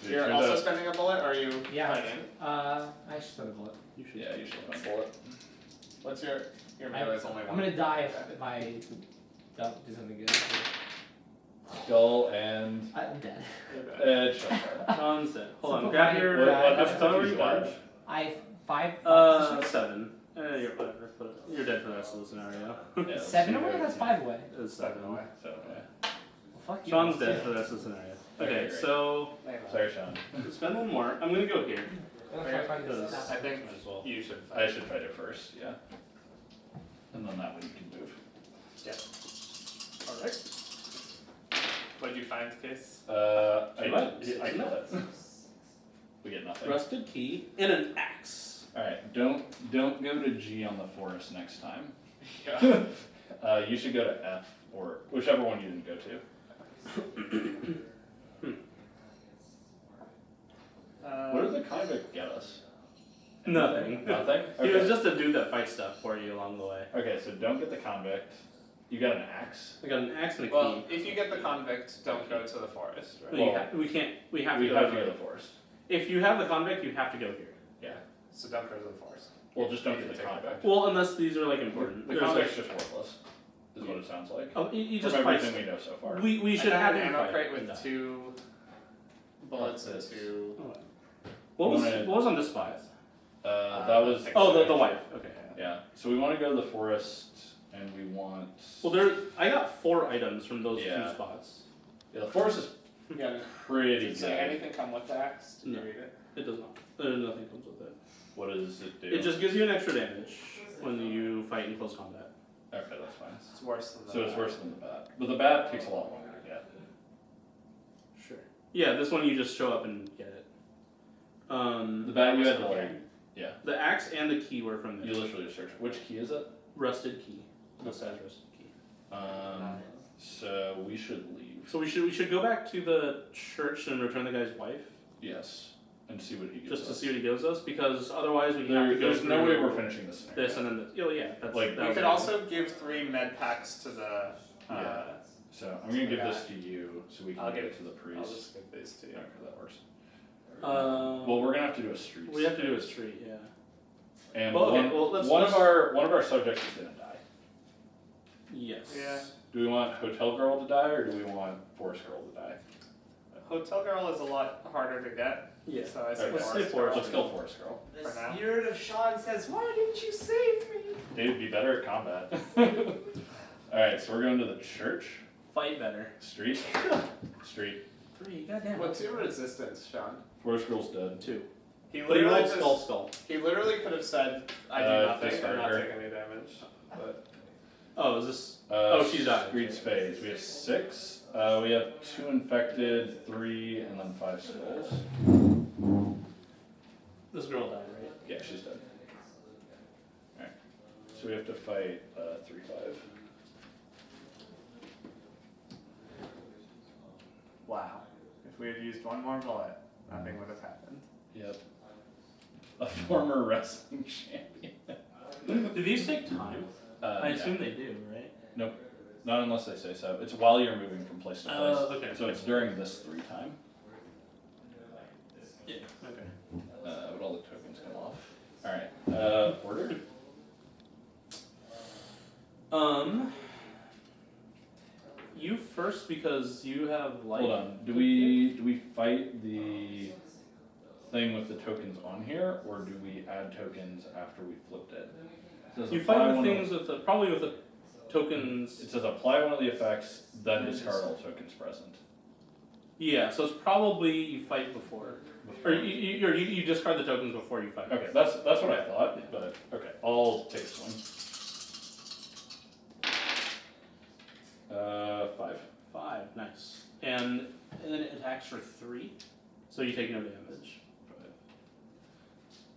Dude, You're turns also out- spending a bullet, or are you Yeah. fighting? I should spend a bullet. You should. Yeah, you should have a bullet. What's your melee's only 1? I'm gonna die if I don't do something good. Skull and I'm dead. headshot. Shawn's dead. Hold on, So grab put your. my- What How happens much color if are you you die? orange? I 5. 7. You're whatever. Put it. You're dead for the rest of the scenario. Yeah, let's 7 see away? here. That's 5 away. It's 7 7. away. So, yeah. Well, fuck you. Shawn's dead for the rest of the scenario. Okay, Okay, great. so Sorry, Shawn. spend 1 more. I'm gonna go here. I'm gonna try to find this Because- stuff. I think you should I fight. should fight it first, yeah. And then that way you can move. Alright. What did you find, Case? I What? kill it. We get nothing. Rusted key and an axe. Alright, don't go to G on the forest next time. Yeah. You should go to F or whichever one you didn't go to. What did the convict get us? Nothing. Nothing? He Okay. was just a dude that fights stuff for you along the way. Okay, so don't get the convict. You got an axe? I got an axe and a Well, key. if you get the convict, don't go to the forest, right? Well, Well, we can't. We have We to have go to go to to the forest. If you have the convict, you have to go here. Yeah. So don't go to the forest. Well, just don't You get the can take it convict. Well, unless these are like important. The There's, convict's just worthless, is what it sounds like. oh, you From just fight. everything we know so far. We should I have found an him ammo fight crate and with die. 2 bullets and What's this? 2. What was Wanna- what was on this spot? That was. Oh, the wife. Okay. Yeah. So we want to go to the forest, and we want. Well, I got 4 items from those Yeah. 2 spots. Yeah, the forest is Yeah. pretty Did good. it say anything come with the axe? Did No. you read it? It does not. Nothing comes with it. What does it do? It just gives you an extra damage when you fight in close combat. Okay, that's fine. It's worse than the So it's worse than the bat, but the bat takes a lot longer to get. Sure. Yeah, this one you just show up and get it. The bat you had to like. Yeah. The axe and the key were from You there. literally just search. Which key is it? Rusted key. This says rusted key. So we should leave. So we should go back to the church and return the guy's wife Yes, and see what he gives just to us. see what he gives us because otherwise we have to go There's through no way we're finishing this scenario. this and then this. Oh yeah, that's Like, that You was could it. also give 3 med packs to the. Yeah. So I'm gonna give this to you so we can I'll give give- it to the I'll priest. just give these to you. Okay, that works. Well, Well, we're gonna have to do a street. we have to do a street, yeah. And Well, okay, one, well, let's- one let's- of our subjects is gonna die. Yes. Yeah. Do we want Hotel Girl to die or do we want Forest Girl to die? Hotel Girl is a lot harder to get. Yeah. So I say Okay. Let's say Forest Forest. Girl. Let's kill Forest Girl. The For now. spirit of Shawn says, "Why didn't you save me?" They'd be better at combat. Alright, so we're going to the church. Fight better. Street. Street. 3, goddamn. What's your resistance, Shawn? Forest Girl's dead. 2. He But he literally rolled just- skull. He literally could have said, "I do nothing fist and not fighter. take any damage." But Oh, is this? She died. Street's phase. We have 6. We have 2 infected, 3, and then 5 skulls. This girl died, right? Yeah, she's dead. Alright. So we have to fight 3-5. wow, if we had used one more bullet, nothing would have happened. Yep. A former wrestling champion. Do these take time? I No. assume they do, right? Nope. Not unless they say so. It's while you're moving from place to place. Oh, okay. So it's during this 3 time. Yeah. Okay. But all the tokens come off. Alright. Order? You first because you have light. Hold on. Do we fight the thing with the tokens on here, or do we add tokens after we flipped it? It says You apply fight the one of- things with the probably with the tokens. It says apply one of the effects, then discard all tokens present. Yeah, so it's probably you fight before, or you discard the tokens before you fight. Okay, that's what I thought, but okay, I'll take this one. 5. 5, nice. And then it attacks for 3, so you take no damage.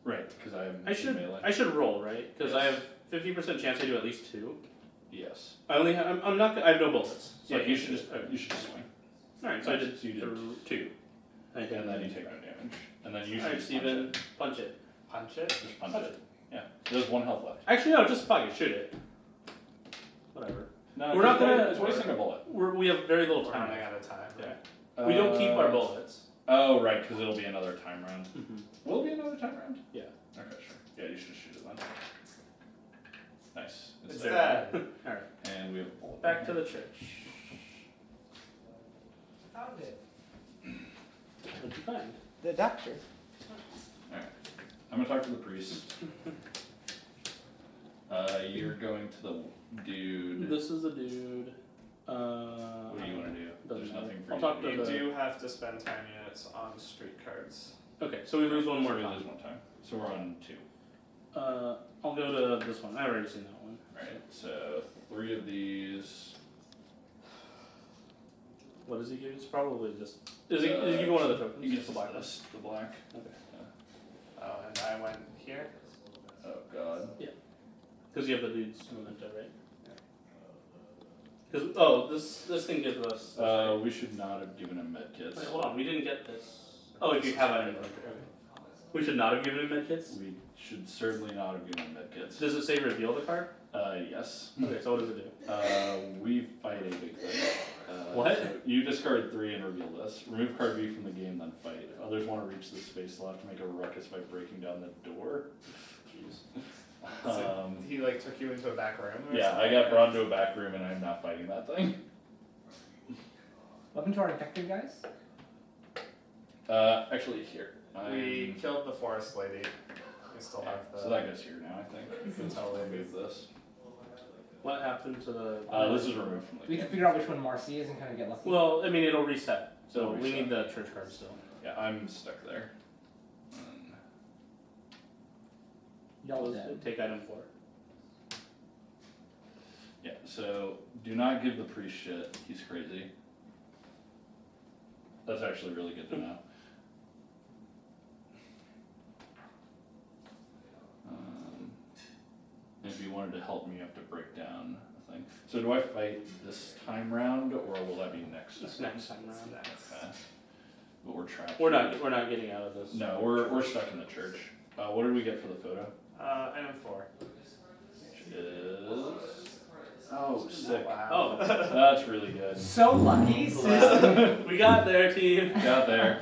Right, because I am melee. I should roll, right? Because I Yes. have 50% chance I do at least 2. Yes. I only have I'm not I have no bullets. So Yeah, I you can't should just okay. you should just swing, All right, so I Nice, did so you did 2. I did. and then you take no damage, and then you should All right, just punch Steven, it. punch it. Punch it. Just punch it. Yeah, there's 1 health left. Actually, no, just fucking shoot it. Whatever. No, We're not gonna- It's wasting a bullet. We have very little We're time. running out of time. Yeah. Right? We don't keep our bullets. Oh, right, because it'll be another time round. Mm-hmm. Will it be another time round? Yeah. Okay, sure. Yeah, you should just shoot it then. Nice. It's dead. dead. All right, And we have a bullet. back to the church. Found it. What'd you find? The doctor. Alright. I'm gonna talk to the priest. You're going to the dude. This is the dude. What do you want to do? Doesn't There's matter. nothing for I'll you talk to to do. the- You do have to spend time units on street cards. Okay, so we lose one more So we time. lose 1 time. So we're on 2. I'll go to this one. I've already seen that one. Alright, so 3 of these. What does he give? It's probably just. Does he give you one of the tokens? He gets the black one. this, the black. Okay. Oh, and I went here. Oh god. Because you have the dude's memento, right? Because this thing gives us. We should not have given him med kits. Wait, hold on. We didn't get this. Oh, if you have it in inventory. Okay. We should not have given him medkits. We should certainly not have given him medkits. Does it say reveal the card? Yes. Okay, so what does it do? We fight a big thing. What? So you discard 3 and reveal this. Remove card B from the game, then fight. If others want to reach this space, they'll have to make a ruckus by breaking down the door. Jeez. So he like took you into a back room? Or Yeah, something? I got brought into a back room and I'm not fighting that thing. Welcome to our infected guys. Actually, here. We killed the forest lady. We still have the. So that goes here now, I think. You can totally Remove this. What happened to the? This is removed from the We game. can figure out which one Marcy is and kind of get lucky. Well, I mean, it'll reset. So It'll we reset. need the church card still. Yeah, I'm stuck there. Y'all dead. Take item 4. Yeah, so do not give the priest shit. He's crazy. That's actually really good to know. If you wanted to help me, you have to break down the thing. So do I fight this time round, or will that be next It's time? next time around. Okay. But we're trapped. We're here. not getting out of this. No, we're stuck in the church. What did we get for the photo? Item 4. Which is... Oh, sick. Wow. Oh, That's really good. So lucky, sis. we got there, team. Got there.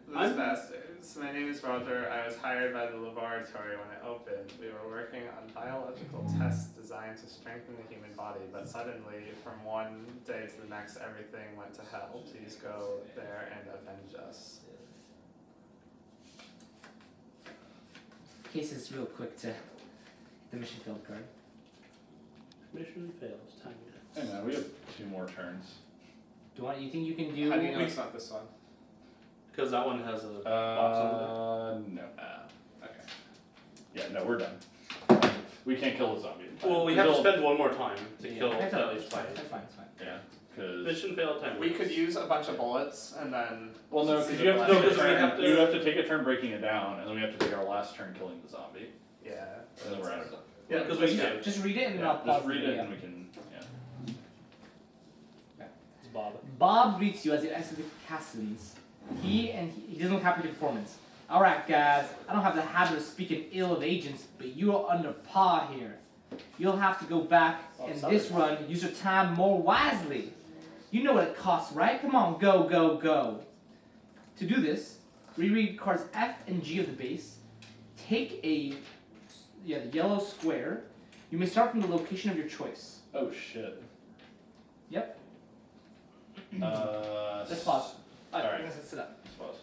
Those bastards. My name is Roger. I was hired by the laboratory when it opened. We were working on biological tests designed to strengthen the human body, but suddenly, from one day to the next, everything went to hell. Please go there and avenge us. Case is real quick to the mission field card. Mission fails. Time Hey man, we have 2 more turns. You think you can do? How do you know it's not this one? Because that one has a box under No. Okay. Yeah, no, we're done. We can't kill the zombie. in it. time. Well, we have to We'll- spend one more time to Yeah, kill that's at fine, least it's fine, 5. it's fine, it's fine. Yeah, because... Mission failed. Time We wins. could use a bunch of bullets and then. Well, no, see because the you have to black- take a because we turn. have to- You have to take a turn breaking it down, and then we have to take our last turn killing the zombie, Yeah. and then we're out of time. Yeah, because we Just, can. just read it and Yeah, I'll pause just read the it, video. and we can. Yeah. It's Bob. Bob greets you as you exit the Cassins. He doesn't look happy with your performance. Alright guys, I don't have the habit of speaking ill of agents, but you are under par here. You'll have to go back in this run, use your time more wisely. You know what it costs, right? Come on, go, go, go. To do this, reread cards F and G of the base. Take the yellow square. You may start from the location of your choice. Oh shit. Yep. Let's Let's pause. Alright. Let's sit up. Let's pause.